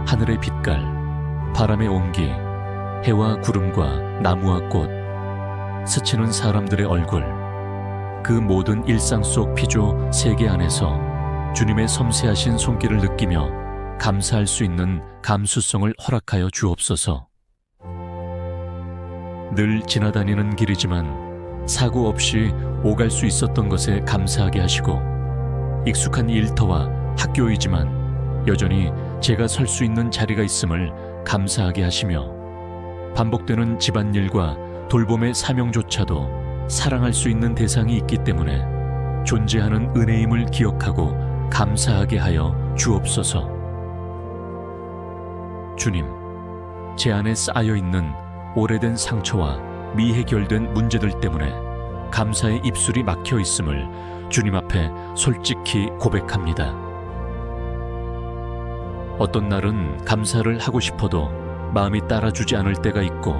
하늘의 빛깔, 바람의 온기, 해와 구름과 나무와 꽃, 스치는 사람들의 얼굴, 그 모든 일상 속 피조 세계 안에서 주님의 섬세하신 손길을 느끼며 감사할 수 있는 감수성을 허락하여 주옵소서. 늘 지나다니는 길이지만 사고 없이 오갈 수 있었던 것에 감사하게 하시고, 익숙한 일터와 학교이지만 여전히 제가 설 수 있는 자리가 있음을 감사하게 하시며, 반복되는 집안일과 돌봄의 사명조차도 사랑할 수 있는 대상이 있기 때문에 존재하는 은혜임을 기억하고 감사하게 하여 주옵소서. 주님, 제 안에 쌓여있는 오래된 상처와 미해결된 문제들 때문에 감사의 입술이 막혀 있음을 주님 앞에 솔직히 고백합니다. 어떤 날은 감사를 하고 싶어도 마음이 따라주지 않을 때가 있고,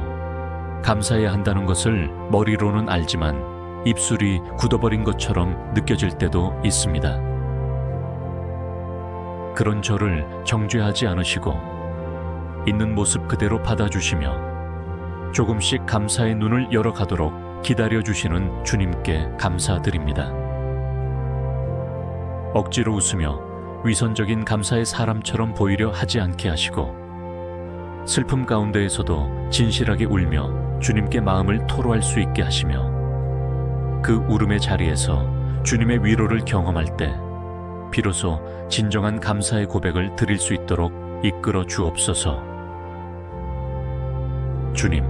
감사해야 한다는 것을 머리로는 알지만 입술이 굳어버린 것처럼 느껴질 때도 있습니다. 그런 저를 정죄하지 않으시고 있는 모습 그대로 받아주시며 조금씩 감사의 눈을 열어가도록 기다려주시는 주님께 감사드립니다. 억지로 웃으며 위선적인 감사의 사람처럼 보이려 하지 않게 하시고, 슬픔 가운데에서도 진실하게 울며 주님께 마음을 토로할 수 있게 하시며, 그 울음의 자리에서 주님의 위로를 경험할 때 비로소 진정한 감사의 고백을 드릴 수 있도록 이끌어 주옵소서. 주님,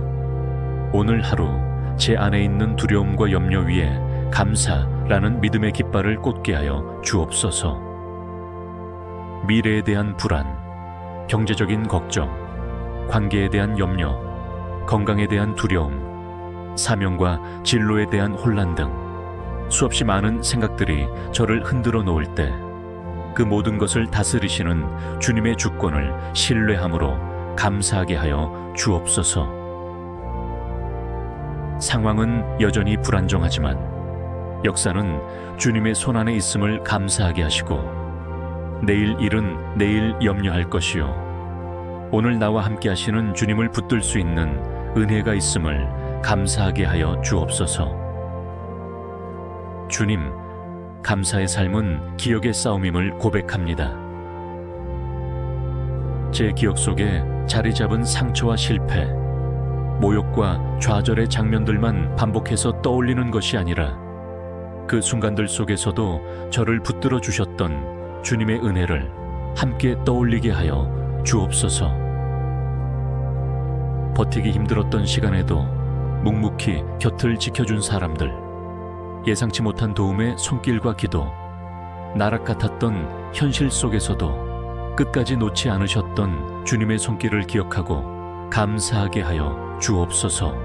오늘 하루 제 안에 있는 두려움과 염려 위에 감사라는 믿음의 깃발을 꽂게 하여 주옵소서. 미래에 대한 불안, 경제적인 걱정, 관계에 대한 염려, 건강에 대한 두려움, 사명과 진로에 대한 혼란 등 수없이 많은 생각들이 저를 흔들어 놓을 때 그 모든 것을 다스리시는 주님의 주권을 신뢰함으로 감사하게 하여 주옵소서. 상황은 여전히 불안정하지만 역사는 주님의 손안에 있음을 감사하게 하시고, 내일 일은 내일 염려할 것이요 오늘 나와 함께 하시는 주님을 붙들 수 있는 은혜가 있음을 감사하게 하여 주옵소서. 주님, 감사의 삶은 기억의 싸움임을 고백합니다. 제 기억 속에 자리 잡은 상처와 실패, 모욕과 좌절의 장면들만 반복해서 떠올리는 것이 아니라 그 순간들 속에서도 저를 붙들어 주셨던 주님의 은혜를 함께 떠올리게 하여 주옵소서. 버티기 힘들었던 시간에도 묵묵히 곁을 지켜준 사람들, 예상치 못한 도움의 손길과 기도, 나락 같았던 현실 속에서도 끝까지 놓지 않으셨던 주님의 손길을 기억하고 감사하게 하여 주옵소서.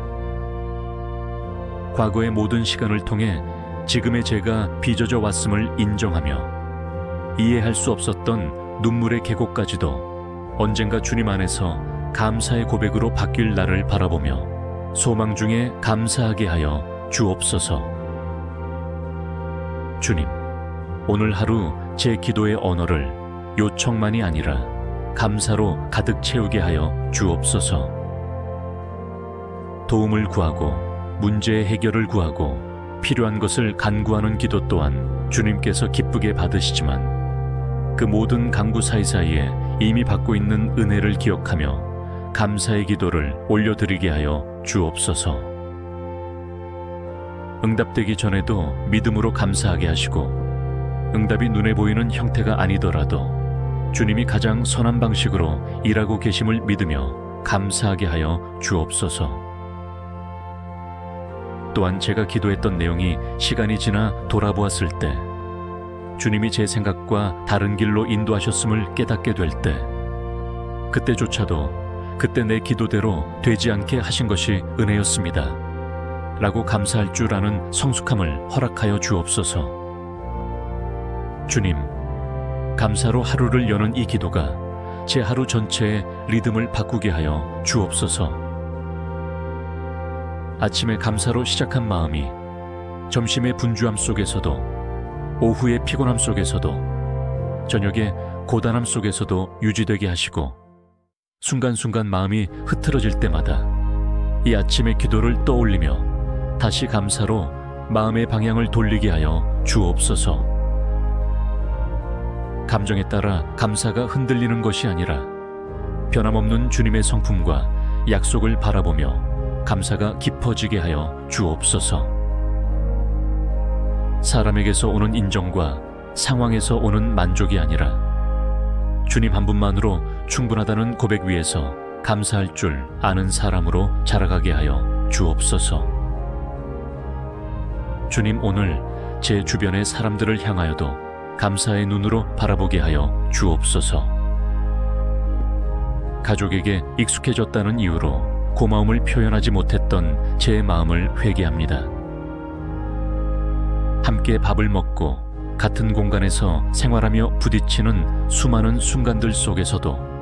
과거의 모든 시간을 통해 지금의 제가 빚어져 왔음을 인정하며 이해할 수 없었던 눈물의 계곡까지도 언젠가 주님 안에서 감사의 고백으로 바뀔 날을 바라보며 소망 중에 감사하게 하여 주옵소서. 주님, 오늘 하루 제 기도의 언어를 요청만이 아니라 감사로 가득 채우게 하여 주옵소서. 도움을 구하고 문제의 해결을 구하고 필요한 것을 간구하는 기도 또한 주님께서 기쁘게 받으시지만 그 모든 간구 사이사이에 이미 받고 있는 은혜를 기억하며 감사의 기도를 올려드리게 하여 주옵소서. 응답되기 전에도 믿음으로 감사하게 하시고 응답이 눈에 보이는 형태가 아니더라도 주님이 가장 선한 방식으로 일하고 계심을 믿으며 감사하게 하여 주옵소서. 또한 제가 기도했던 내용이 시간이 지나 돌아보았을 때 주님이 제 생각과 다른 길로 인도하셨음을 깨닫게 될 때 그때조차도 그때 내 기도대로 되지 않게 하신 것이 은혜였습니다 라고 감사할 줄 아는 성숙함을 허락하여 주옵소서. 주님, 감사로 하루를 여는 이 기도가 제 하루 전체의 리듬을 바꾸게 하여 주옵소서. 아침에 감사로 시작한 마음이 점심의 분주함 속에서도 오후의 피곤함 속에서도 저녁의 고단함 속에서도 유지되게 하시고 순간순간 마음이 흐트러질 때마다 이 아침의 기도를 떠올리며 다시 감사로 마음의 방향을 돌리게 하여 주옵소서. 감정에 따라 감사가 흔들리는 것이 아니라 변함없는 주님의 성품과 약속을 바라보며 감사가 깊어지게 하여 주옵소서. 사람에게서 오는 인정과 상황에서 오는 만족이 아니라 주님 한 분만으로 충분하다는 고백 위에서 감사할 줄 아는 사람으로 자라가게 하여 주옵소서. 주님, 오늘 제 주변의 사람들을 향하여도 감사의 눈으로 바라보게 하여 주옵소서. 가족에게 익숙해졌다는 이유로 고마움을 표현하지 못했던 제 마음을 회개합니다. 함께 밥을 먹고 같은 공간에서 생활하며 부딪히는 수많은 순간들 속에서도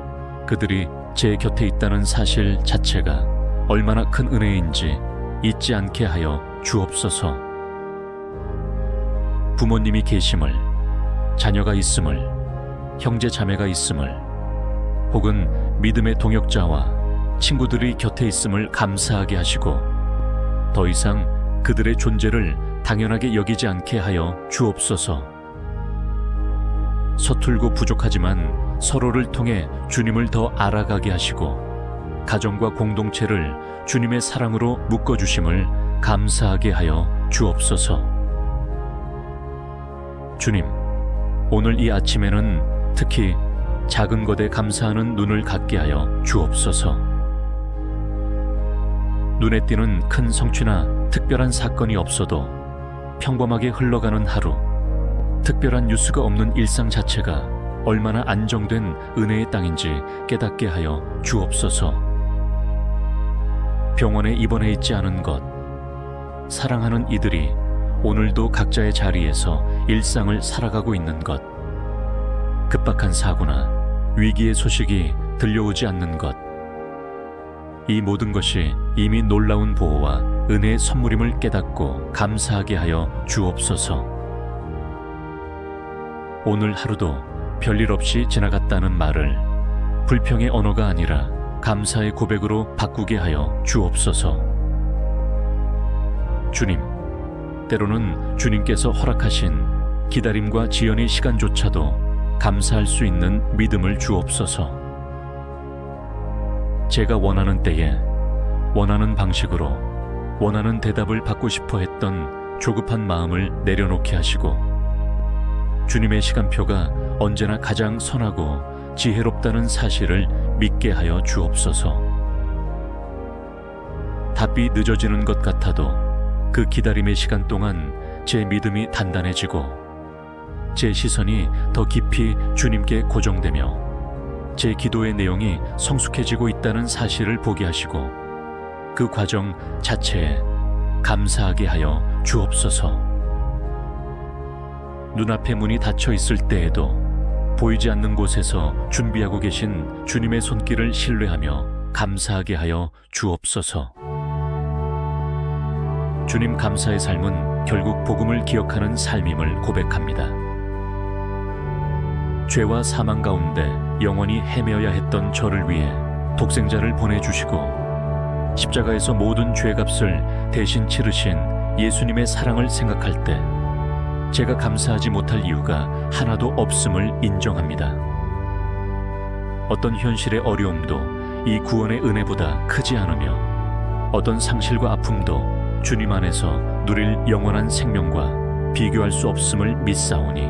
그들이 제 곁에 있다는 사실 자체가 얼마나 큰 은혜인지 잊지 않게 하여 주옵소서. 부모님이 계심을, 자녀가 있음을, 형제 자매가 있음을, 혹은 믿음의 동역자와 친구들이 곁에 있음을 감사하게 하시고 더 이상 그들의 존재를 당연하게 여기지 않게 하여 주옵소서. 서툴고 부족하지만 서로를 통해 주님을 더 알아가게 하시고 가정과 공동체를 주님의 사랑으로 묶어주심을 감사하게 하여 주옵소서. 주님, 오늘 이 아침에는 특히 작은 것에 감사하는 눈을 갖게 하여 주옵소서. 눈에 띄는 큰 성취나 특별한 사건이 없어도 평범하게 흘러가는 하루, 특별한 뉴스가 없는 일상 자체가 얼마나 안정된 은혜의 땅인지 깨닫게 하여 주옵소서. 병원에 입원해 있지 않은 것, 사랑하는 이들이 오늘도 각자의 자리에서 일상을 살아가고 있는 것, 급박한 사고나 위기의 소식이 들려오지 않는 것, 이 모든 것이 이미 놀라운 보호와 은혜의 선물임을 깨닫고 감사하게 하여 주옵소서. 오늘 하루도 별일 없이 지나갔다는 말을 불평의 언어가 아니라 감사의 고백으로 바꾸게 하여 주옵소서. 주님, 때로는 주님께서 허락하신 기다림과 지연의 시간조차도 감사할 수 있는 믿음을 주옵소서. 제가 원하는 때에 원하는 방식으로 원하는 대답을 받고 싶어 했던 조급한 마음을 내려놓게 하시고 주님의 시간표가 언제나 가장 선하고 지혜롭다는 사실을 믿게 하여 주옵소서. 답이 늦어지는 것 같아도 그 기다림의 시간 동안 제 믿음이 단단해지고 제 시선이 더 깊이 주님께 고정되며 제 기도의 내용이 성숙해지고 있다는 사실을 보게 하시고 그 과정 자체에 감사하게 하여 주옵소서. 눈앞에 문이 닫혀 있을 때에도 보이지 않는 곳에서 준비하고 계신 주님의 손길을 신뢰하며 감사하게 하여 주옵소서. 주님 감사의 삶은 결국 복음을 기억하는 삶임을 고백합니다. 죄와 사망 가운데 영원히 헤매어야 했던 저를 위해 독생자를 보내주시고 십자가에서 모든 죄값을 대신 치르신 예수님의 사랑을 생각할 때 제가 감사하지 못할 이유가 하나도 없음을 인정합니다. 어떤 현실의 어려움도 이 구원의 은혜보다 크지 않으며 어떤 상실과 아픔도 주님 안에서 누릴 영원한 생명과 비교할 수 없음을 믿사오니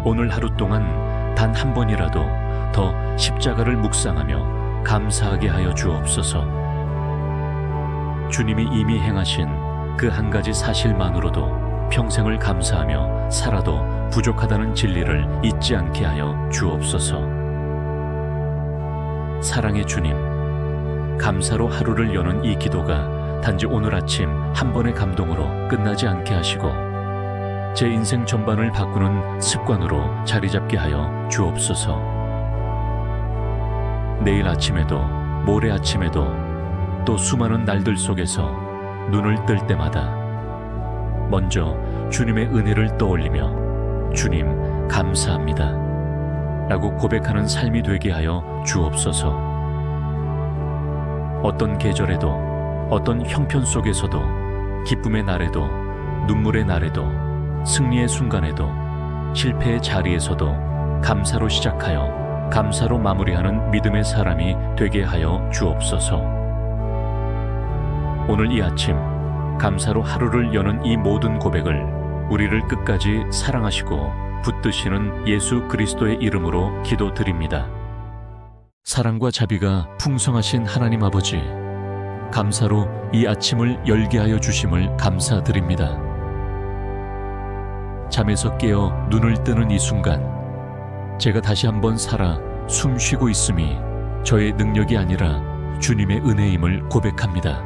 오늘 하루 동안 단 한 번이라도 더 십자가를 묵상하며 감사하게 하여 주옵소서. 주님이 이미 행하신 그 한 가지 사실만으로도 평생을 감사하며 살아도 부족하다는 진리를 잊지 않게 하여 주옵소서. 사랑의 주님, 감사로 하루를 여는 이 기도가 단지 오늘 아침 한 번의 감동으로 끝나지 않게 하시고 제 인생 전반을 바꾸는 습관으로 자리 잡게 하여 주옵소서. 내일 아침에도 모레 아침에도 또 수많은 날들 속에서 눈을 뜰 때마다 먼저 주님의 은혜를 떠올리며 주님 감사합니다 라고 고백하는 삶이 되게 하여 주옵소서. 어떤 계절에도 어떤 형편 속에서도 기쁨의 날에도 눈물의 날에도 승리의 순간에도 실패의 자리에서도 감사로 시작하여 감사로 마무리하는 믿음의 사람이 되게 하여 주옵소서. 오늘 이 아침 감사로 하루를 여는 이 모든 고백을 우리를 끝까지 사랑하시고 붙드시는 예수 그리스도의 이름으로 기도드립니다. 사랑과 자비가 풍성하신 하나님 아버지, 감사로 이 아침을 열게 하여 주심을 감사드립니다. 잠에서 깨어 눈을 뜨는 이 순간 제가 다시 한번 살아 숨 쉬고 있음이 저의 능력이 아니라 주님의 은혜임을 고백합니다.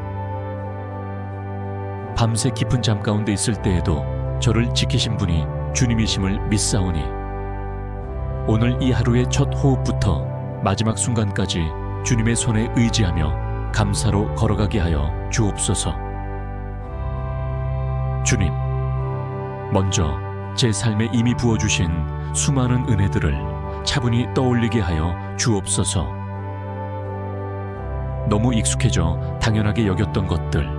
밤새 깊은 잠 가운데 있을 때에도 저를 지키신 분이 주님이심을 믿사오니 오늘 이 하루의 첫 호흡부터 마지막 순간까지 주님의 손에 의지하며 감사로 걸어가게 하여 주옵소서. 주님, 먼저 제 삶에 이미 부어주신 수많은 은혜들을 차분히 떠올리게 하여 주옵소서. 너무 익숙해져 당연하게 여겼던 것들,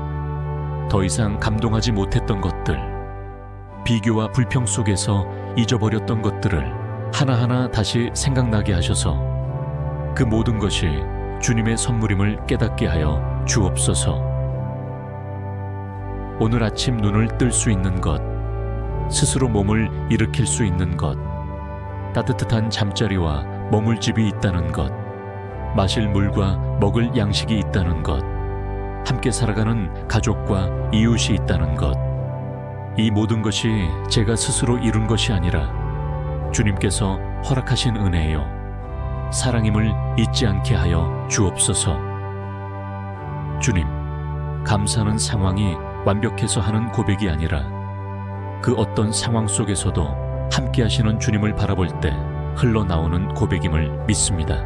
더 이상 감동하지 못했던 것들, 비교와 불평 속에서 잊어버렸던 것들을 하나하나 다시 생각나게 하셔서 그 모든 것이 주님의 선물임을 깨닫게 하여 주옵소서. 오늘 아침 눈을 뜰 수 있는 것, 스스로 몸을 일으킬 수 있는 것, 따뜻한 잠자리와 머물 집이 있다는 것, 마실 물과 먹을 양식이 있다는 것, 함께 살아가는 가족과 이웃이 있다는 것, 이 모든 것이 제가 스스로 이룬 것이 아니라 주님께서 허락하신 은혜요, 사랑임을 잊지 않게 하여 주옵소서. 주님, 감사하는 상황이 완벽해서 하는 고백이 아니라 그 어떤 상황 속에서도 함께 하시는 주님을 바라볼 때 흘러나오는 고백임을 믿습니다.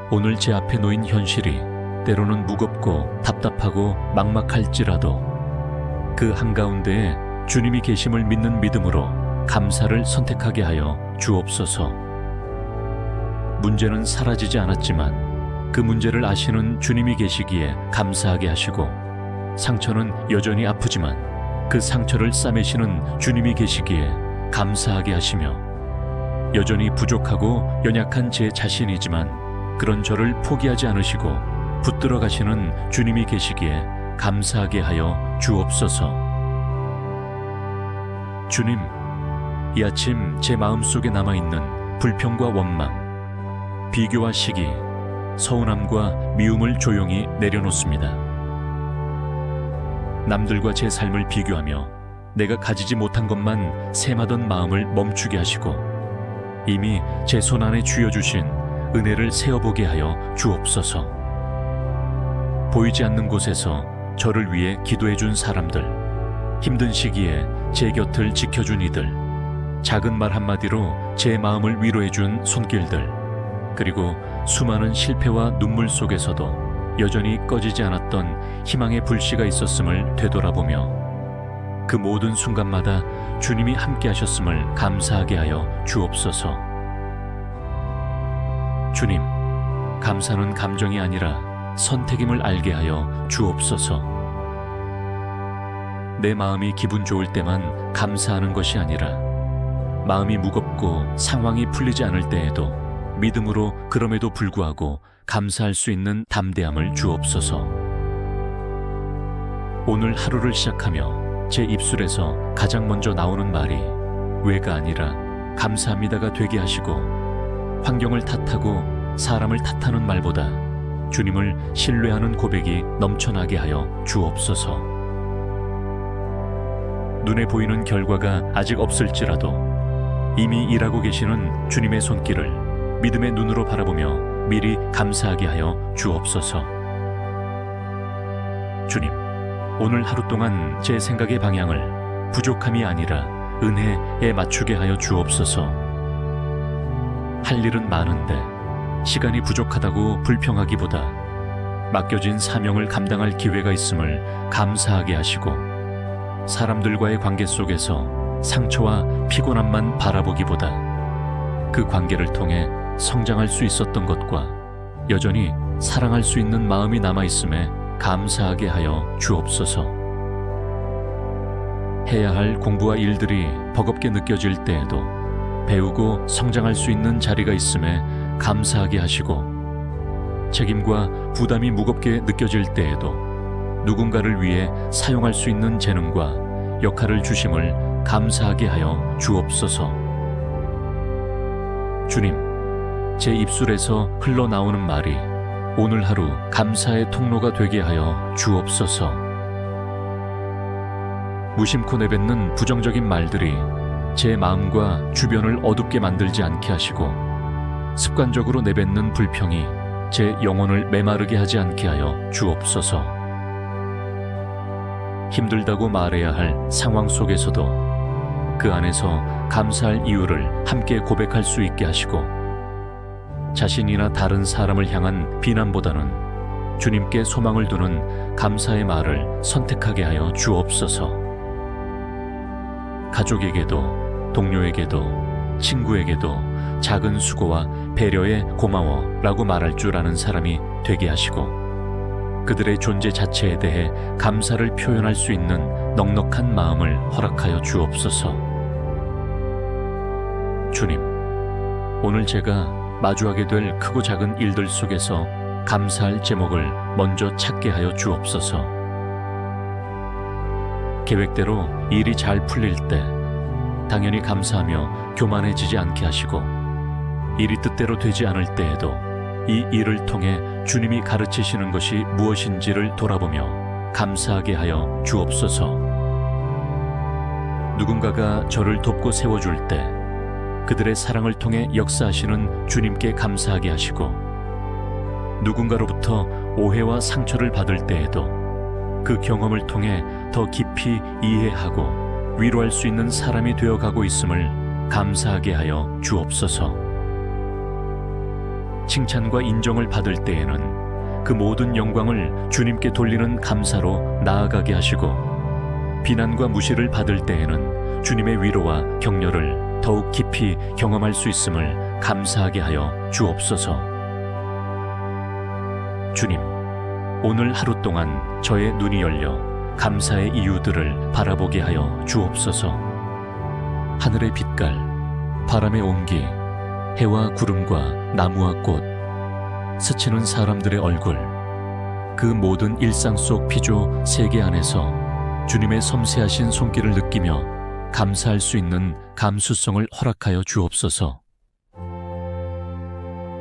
오늘 제 앞에 놓인 현실이 때로는 무겁고 답답하고 막막할지라도 그 한가운데에 주님이 계심을 믿는 믿음으로 감사를 선택하게 하여 주옵소서. 문제는 사라지지 않았지만 그 문제를 아시는 주님이 계시기에 감사하게 하시고, 상처는 여전히 아프지만 그 상처를 싸매시는 주님이 계시기에 감사하게 하시며, 여전히 부족하고 연약한 제 자신이지만 그런 저를 포기하지 않으시고 붙들어 가시는 주님이 계시기에 감사하게 하여 주옵소서. 주님, 이 아침 제 마음속에 남아있는 불평과 원망, 비교와 시기, 서운함과 미움을 조용히 내려놓습니다. 남들과 제 삶을 비교하며 내가 가지지 못한 것만 셈하던 마음을 멈추게 하시고, 이미 제 손 안에 쥐어주신 은혜를 세어보게 하여 주옵소서. 보이지 않는 곳에서 저를 위해 기도해준 사람들, 힘든 시기에 제 곁을 지켜준 이들, 작은 말 한마디로 제 마음을 위로해준 손길들, 그리고 수많은 실패와 눈물 속에서도 여전히 꺼지지 않았던 희망의 불씨가 있었음을 되돌아보며, 그 모든 순간마다 주님이 함께 하셨음을 감사하게 하여 주옵소서. 주님, 감사는 감정이 아니라 선택임을 알게 하여 주옵소서. 내 마음이 기분 좋을 때만 감사하는 것이 아니라, 마음이 무겁고 상황이 풀리지 않을 때에도 믿음으로 그럼에도 불구하고 감사할 수 있는 담대함을 주옵소서. 오늘 하루를 시작하며 제 입술에서 가장 먼저 나오는 말이 왜가 아니라 감사합니다가 되게 하시고, 환경을 탓하고 사람을 탓하는 말보다 주님을 신뢰하는 고백이 넘쳐나게 하여 주옵소서. 눈에 보이는 결과가 아직 없을지라도 이미 일하고 계시는 주님의 손길을 믿음의 눈으로 바라보며 미리 감사하게 하여 주옵소서. 주님, 오늘 하루 동안 제 생각의 방향을 부족함이 아니라 은혜에 맞추게 하여 주옵소서. 할 일은 많은데 시간이 부족하다고 불평하기보다 맡겨진 사명을 감당할 기회가 있음을 감사하게 하시고, 사람들과의 관계 속에서 상처와 피곤함만 바라보기보다 그 관계를 통해 성장할 수 있었던 것과 여전히 사랑할 수 있는 마음이 남아있음에 감사하게 하여 주옵소서. 해야 할 공부와 일들이 버겁게 느껴질 때에도 배우고 성장할 수 있는 자리가 있음에 감사하게 하시고, 책임과 부담이 무겁게 느껴질 때에도 누군가를 위해 사용할 수 있는 재능과 역할을 주심을 감사하게 하여 주옵소서. 주님, 제 입술에서 흘러나오는 말이 오늘 하루 감사의 통로가 되게 하여 주옵소서. 무심코 내뱉는 부정적인 말들이 제 마음과 주변을 어둡게 만들지 않게 하시고, 습관적으로 내뱉는 불평이 제 영혼을 메마르게 하지 않게 하여 주옵소서. 힘들다고 말해야 할 상황 속에서도 그 안에서 감사할 이유를 함께 고백할 수 있게 하시고, 자신이나 다른 사람을 향한 비난보다는 주님께 소망을 두는 감사의 말을 선택하게 하여 주옵소서. 가족에게도 동료에게도 친구에게도 작은 수고와 배려에 고마워라고 말할 줄 아는 사람이 되게 하시고, 그들의 존재 자체에 대해 감사를 표현할 수 있는 넉넉한 마음을 허락하여 주옵소서. 주님, 오늘 제가 마주하게 될 크고 작은 일들 속에서 감사할 제목을 먼저 찾게 하여 주옵소서. 계획대로 일이 잘 풀릴 때 당연히 감사하며 교만해지지 않게 하시고, 일이 뜻대로 되지 않을 때에도 이 일을 통해 주님이 가르치시는 것이 무엇인지를 돌아보며 감사하게 하여 주옵소서. 누군가가 저를 돕고 세워줄 때 그들의 사랑을 통해 역사하시는 주님께 감사하게 하시고, 누군가로부터 오해와 상처를 받을 때에도 그 경험을 통해 더 깊이 이해하고 위로할 수 있는 사람이 되어가고 있음을 감사하게 하여 주옵소서. 칭찬과 인정을 받을 때에는 그 모든 영광을 주님께 돌리는 감사로 나아가게 하시고, 비난과 무시를 받을 때에는 주님의 위로와 격려를 더욱 깊이 경험할 수 있음을 감사하게 하여 주옵소서. 주님, 오늘 하루 동안 저의 눈이 열려 감사의 이유들을 바라보게 하여 주옵소서. 하늘의 빛깔, 바람의 온기, 해와 구름과 나무와 꽃, 스치는 사람들의 얼굴, 그 모든 일상 속 피조 세계 안에서 주님의 섬세하신 손길을 느끼며 감사할 수 있는 감수성을 허락하여 주옵소서.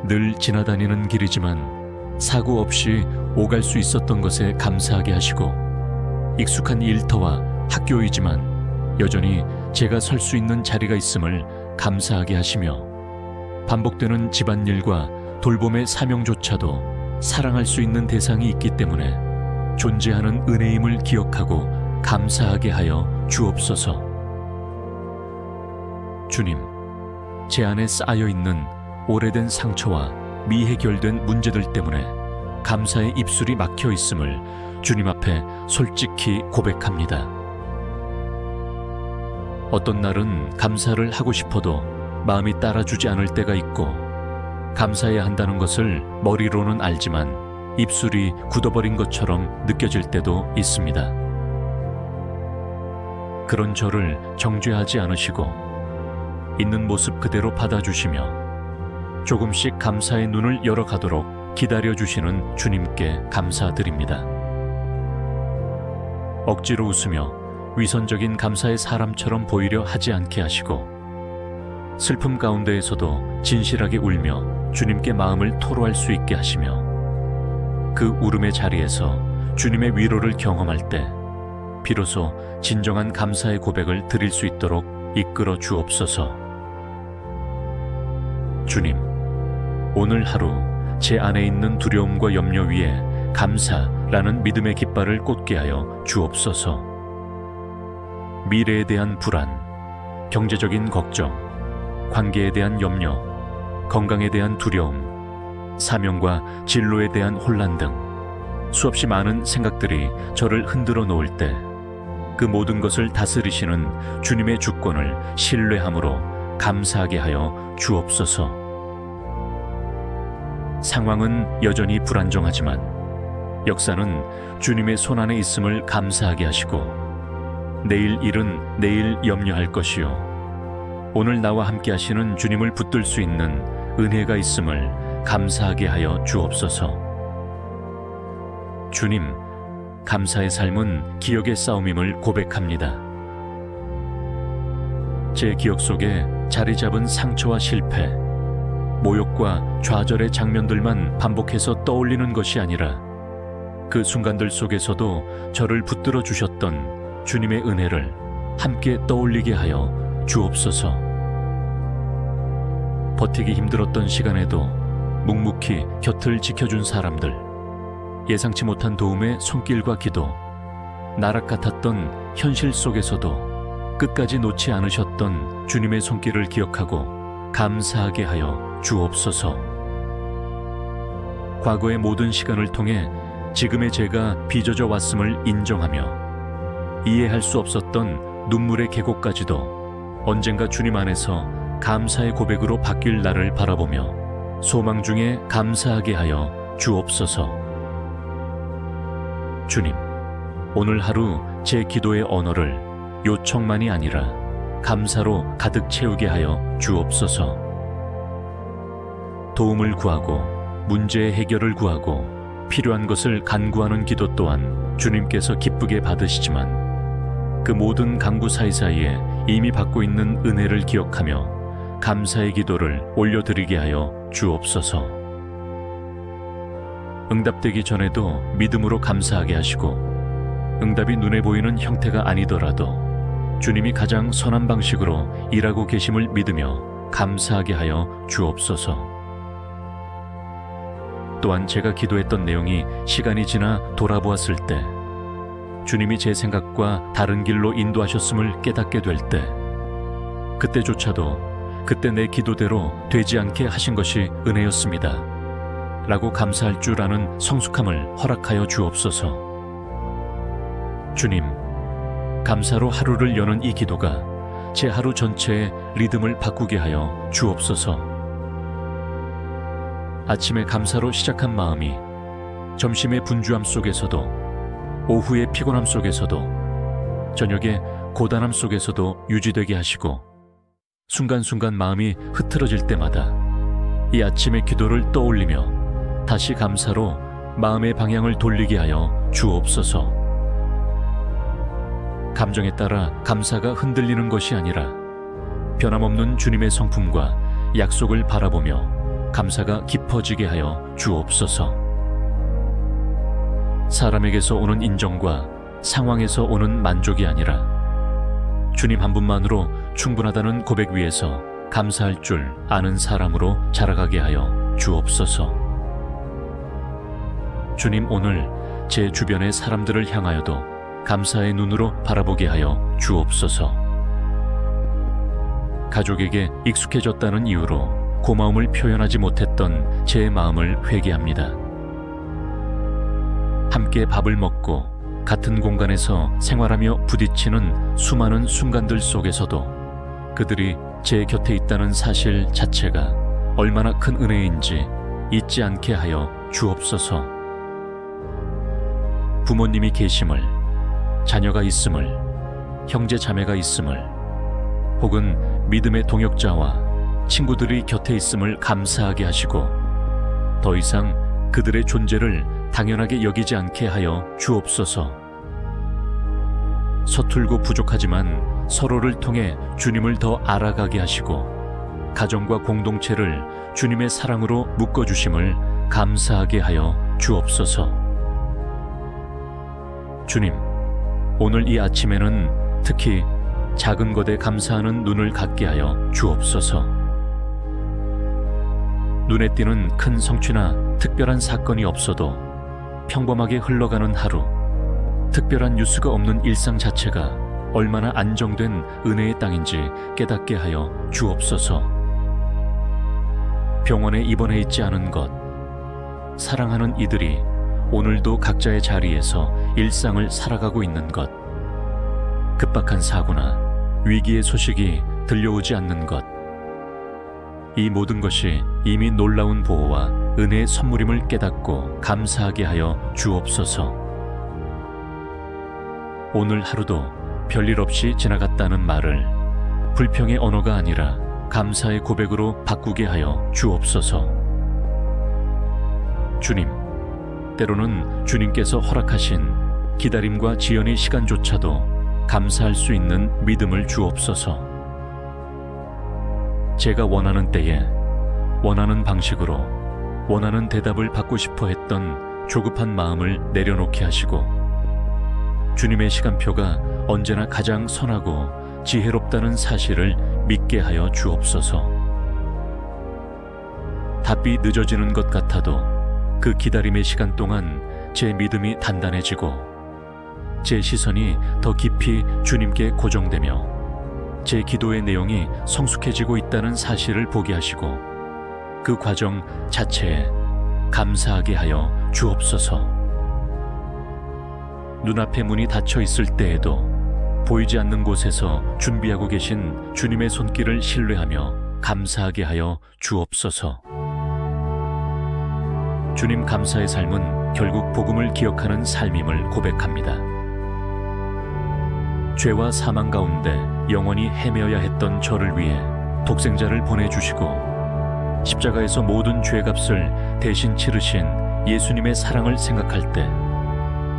늘 지나다니는 길이지만 사고 없이 오갈 수 있었던 것에 감사하게 하시고, 익숙한 일터와 학교이지만 여전히 제가 설 수 있는 자리가 있음을 감사하게 하시며, 반복되는 집안일과 돌봄의 사명조차도 사랑할 수 있는 대상이 있기 때문에 존재하는 은혜임을 기억하고 감사하게 하여 주옵소서. 주님, 제 안에 쌓여있는 오래된 상처와 미해결된 문제들 때문에 감사의 입술이 막혀 있음을 주님 앞에 솔직히 고백합니다. 어떤 날은 감사를 하고 싶어도 마음이 따라주지 않을 때가 있고, 감사해야 한다는 것을 머리로는 알지만 입술이 굳어버린 것처럼 느껴질 때도 있습니다. 그런 저를 정죄하지 않으시고 있는 모습 그대로 받아주시며 조금씩 감사의 눈을 열어가도록 기다려주시는 주님께 감사드립니다. 억지로 웃으며 위선적인 감사의 사람처럼 보이려 하지 않게 하시고, 슬픔 가운데에서도 진실하게 울며 주님께 마음을 토로할 수 있게 하시며, 그 울음의 자리에서 주님의 위로를 경험할 때 비로소 진정한 감사의 고백을 드릴 수 있도록 이끌어 주옵소서. 주님, 오늘 하루 제 안에 있는 두려움과 염려 위에 감사라는 믿음의 깃발을 꽂게 하여 주옵소서. 미래에 대한 불안, 경제적인 걱정, 관계에 대한 염려, 건강에 대한 두려움, 사명과 진로에 대한 혼란 등 수없이 많은 생각들이 저를 흔들어 놓을 때 그 모든 것을 다스리시는 주님의 주권을 신뢰함으로 감사하게 하여 주옵소서. 상황은 여전히 불안정하지만 역사는 주님의 손안에 있음을 감사하게 하시고, 내일 일은 내일 염려할 것이요 오늘 나와 함께 하시는 주님을 붙들 수 있는 은혜가 있음을 감사하게 하여 주옵소서. 주님, 감사의 삶은 기억의 싸움임을 고백합니다. 제 기억 속에 자리 잡은 상처와 실패, 모욕과 좌절의 장면들만 반복해서 떠올리는 것이 아니라 그 순간들 속에서도 저를 붙들어 주셨던 주님의 은혜를 함께 떠올리게 하여 주옵소서. 버티기 힘들었던 시간에도 묵묵히 곁을 지켜준 사람들, 예상치 못한 도움의 손길과 기도, 나락 같았던 현실 속에서도 끝까지 놓지 않으셨던 주님의 손길을 기억하고 감사하게 하여 주옵소서. 과거의 모든 시간을 통해 지금의 제가 빚어져 왔음을 인정하며, 이해할 수 없었던 눈물의 계곡까지도 언젠가 주님 안에서 감사의 고백으로 바뀔 날을 바라보며 소망 중에 감사하게 하여 주옵소서. 주님, 오늘 하루 제 기도의 언어를 요청만이 아니라 감사로 가득 채우게 하여 주옵소서. 도움을 구하고 문제의 해결을 구하고 필요한 것을 간구하는 기도 또한 주님께서 기쁘게 받으시지만, 그 모든 간구 사이사이에 이미 받고 있는 은혜를 기억하며 감사의 기도를 올려드리게 하여 주옵소서. 응답되기 전에도 믿음으로 감사하게 하시고, 응답이 눈에 보이는 형태가 아니더라도 주님이 가장 선한 방식으로 일하고 계심을 믿으며 감사하게 하여 주옵소서. 또한 제가 기도했던 내용이 시간이 지나 돌아보았을 때 주님이 제 생각과 다른 길로 인도하셨음을 깨닫게 될 때, 그때조차도 그때 내 기도대로 되지 않게 하신 것이 은혜였습니다 라고 감사할 줄 아는 성숙함을 허락하여 주옵소서. 주님, 감사로 하루를 여는 이 기도가 제 하루 전체의 리듬을 바꾸게 하여 주옵소서. 아침에 감사로 시작한 마음이 점심의 분주함 속에서도, 오후의 피곤함 속에서도, 저녁의 고단함 속에서도 유지되게 하시고, 순간순간 마음이 흐트러질 때마다 이 아침의 기도를 떠올리며 다시 감사로 마음의 방향을 돌리게 하여 주옵소서. 감정에 따라 감사가 흔들리는 것이 아니라 변함없는 주님의 성품과 약속을 바라보며 감사가 깊어지게 하여 주옵소서. 사람에게서 오는 인정과 상황에서 오는 만족이 아니라 주님 한 분만으로 충분하다는 고백 위에서 감사할 줄 아는 사람으로 자라가게 하여 주옵소서. 주님, 오늘 제 주변의 사람들을 향하여도 감사의 눈으로 바라보게 하여 주옵소서. 가족에게 익숙해졌다는 이유로 고마움을 표현하지 못했던 제 마음을 회개합니다. 함께 밥을 먹고 같은 공간에서 생활하며 부딪히는 수많은 순간들 속에서도 그들이 제 곁에 있다는 사실 자체가 얼마나 큰 은혜인지 잊지 않게 하여 주옵소서. 부모님이 계심을, 자녀가 있음을, 형제 자매가 있음을, 혹은 믿음의 동역자와 친구들이 곁에 있음을 감사하게 하시고 더 이상 그들의 존재를 당연하게 여기지 않게 하여 주옵소서. 서툴고 부족하지만 서로를 통해 주님을 더 알아가게 하시고 가정과 공동체를 주님의 사랑으로 묶어주심을 감사하게 하여 주옵소서. 주님, 오늘 이 아침에는 특히 작은 것에 감사하는 눈을 갖게 하여 주옵소서. 눈에 띄는 큰 성취나 특별한 사건이 없어도 평범하게 흘러가는 하루, 특별한 뉴스가 없는 일상 자체가 얼마나 안정된 은혜의 땅인지 깨닫게 하여 주옵소서. 병원에 입원해 있지 않은 것, 사랑하는 이들이 오늘도 각자의 자리에서 일상을 살아가고 있는 것, 급박한 사고나 위기의 소식이 들려오지 않는 것, 이 모든 것이 이미 놀라운 보호와 은혜의 선물임을 깨닫고 감사하게 하여 주옵소서. 오늘 하루도 별일 없이 지나갔다는 말을 불평의 언어가 아니라 감사의 고백으로 바꾸게 하여 주옵소서. 주님, 때로는 주님께서 허락하신 기다림과 지연의 시간조차도 감사할 수 있는 믿음을 주옵소서. 제가 원하는 때에 원하는 방식으로 원하는 대답을 받고 싶어 했던 조급한 마음을 내려놓게 하시고 주님의 시간표가 언제나 가장 선하고 지혜롭다는 사실을 믿게 하여 주옵소서. 답이 늦어지는 것 같아도 그 기다림의 시간 동안 제 믿음이 단단해지고 제 시선이 더 깊이 주님께 고정되며 제 기도의 내용이 성숙해지고 있다는 사실을 보게 하시고 그 과정 자체에 감사하게 하여 주옵소서. 눈앞의 문이 닫혀 있을 때에도 보이지 않는 곳에서 준비하고 계신 주님의 손길을 신뢰하며 감사하게 하여 주옵소서. 주님, 감사의 삶은 결국 복음을 기억하는 삶임을 고백합니다. 죄와 사망 가운데 영원히 헤매어야 했던 저를 위해 독생자를 보내주시고 십자가에서 모든 죄값을 대신 치르신 예수님의 사랑을 생각할 때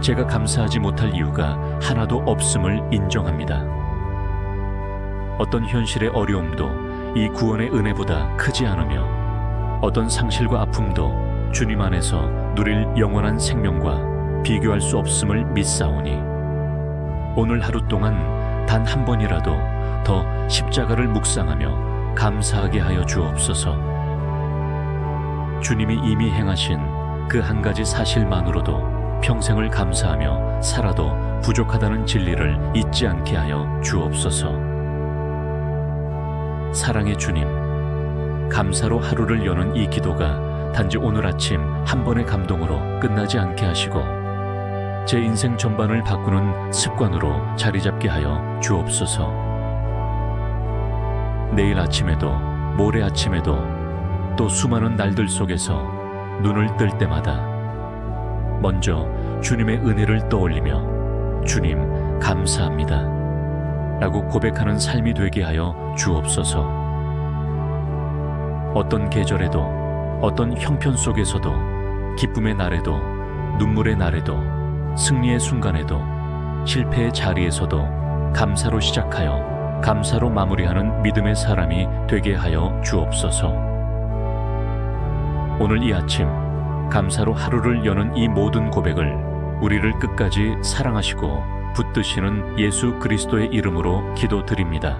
제가 감사하지 못할 이유가 하나도 없음을 인정합니다. 어떤 현실의 어려움도 이 구원의 은혜보다 크지 않으며 어떤 상실과 아픔도 주님 안에서 누릴 영원한 생명과 비교할 수 없음을 믿사오니 오늘 하루 동안 단 한 번이라도 더 십자가를 묵상하며 감사하게 하여 주옵소서. 주님이 이미 행하신 그 한 가지 사실만으로도 평생을 감사하며 살아도 부족하다는 진리를 잊지 않게 하여 주옵소서. 사랑의 주님, 감사로 하루를 여는 이 기도가 단지 오늘 아침 한 번의 감동으로 끝나지 않게 하시고 제 인생 전반을 바꾸는 습관으로 자리 잡게 하여 주옵소서. 내일 아침에도 모레 아침에도 또 수많은 날들 속에서 눈을 뜰 때마다 먼저 주님의 은혜를 떠올리며 주님 감사합니다 라고 고백하는 삶이 되게 하여 주옵소서. 어떤 계절에도 어떤 형편 속에서도 기쁨의 날에도 눈물의 날에도 승리의 순간에도 실패의 자리에서도 감사로 시작하여 감사로 마무리하는 믿음의 사람이 되게 하여 주옵소서. 오늘 이 아침 감사로 하루를 여는 이 모든 고백을 우리를 끝까지 사랑하시고 붙드시는 예수 그리스도의 이름으로 기도드립니다.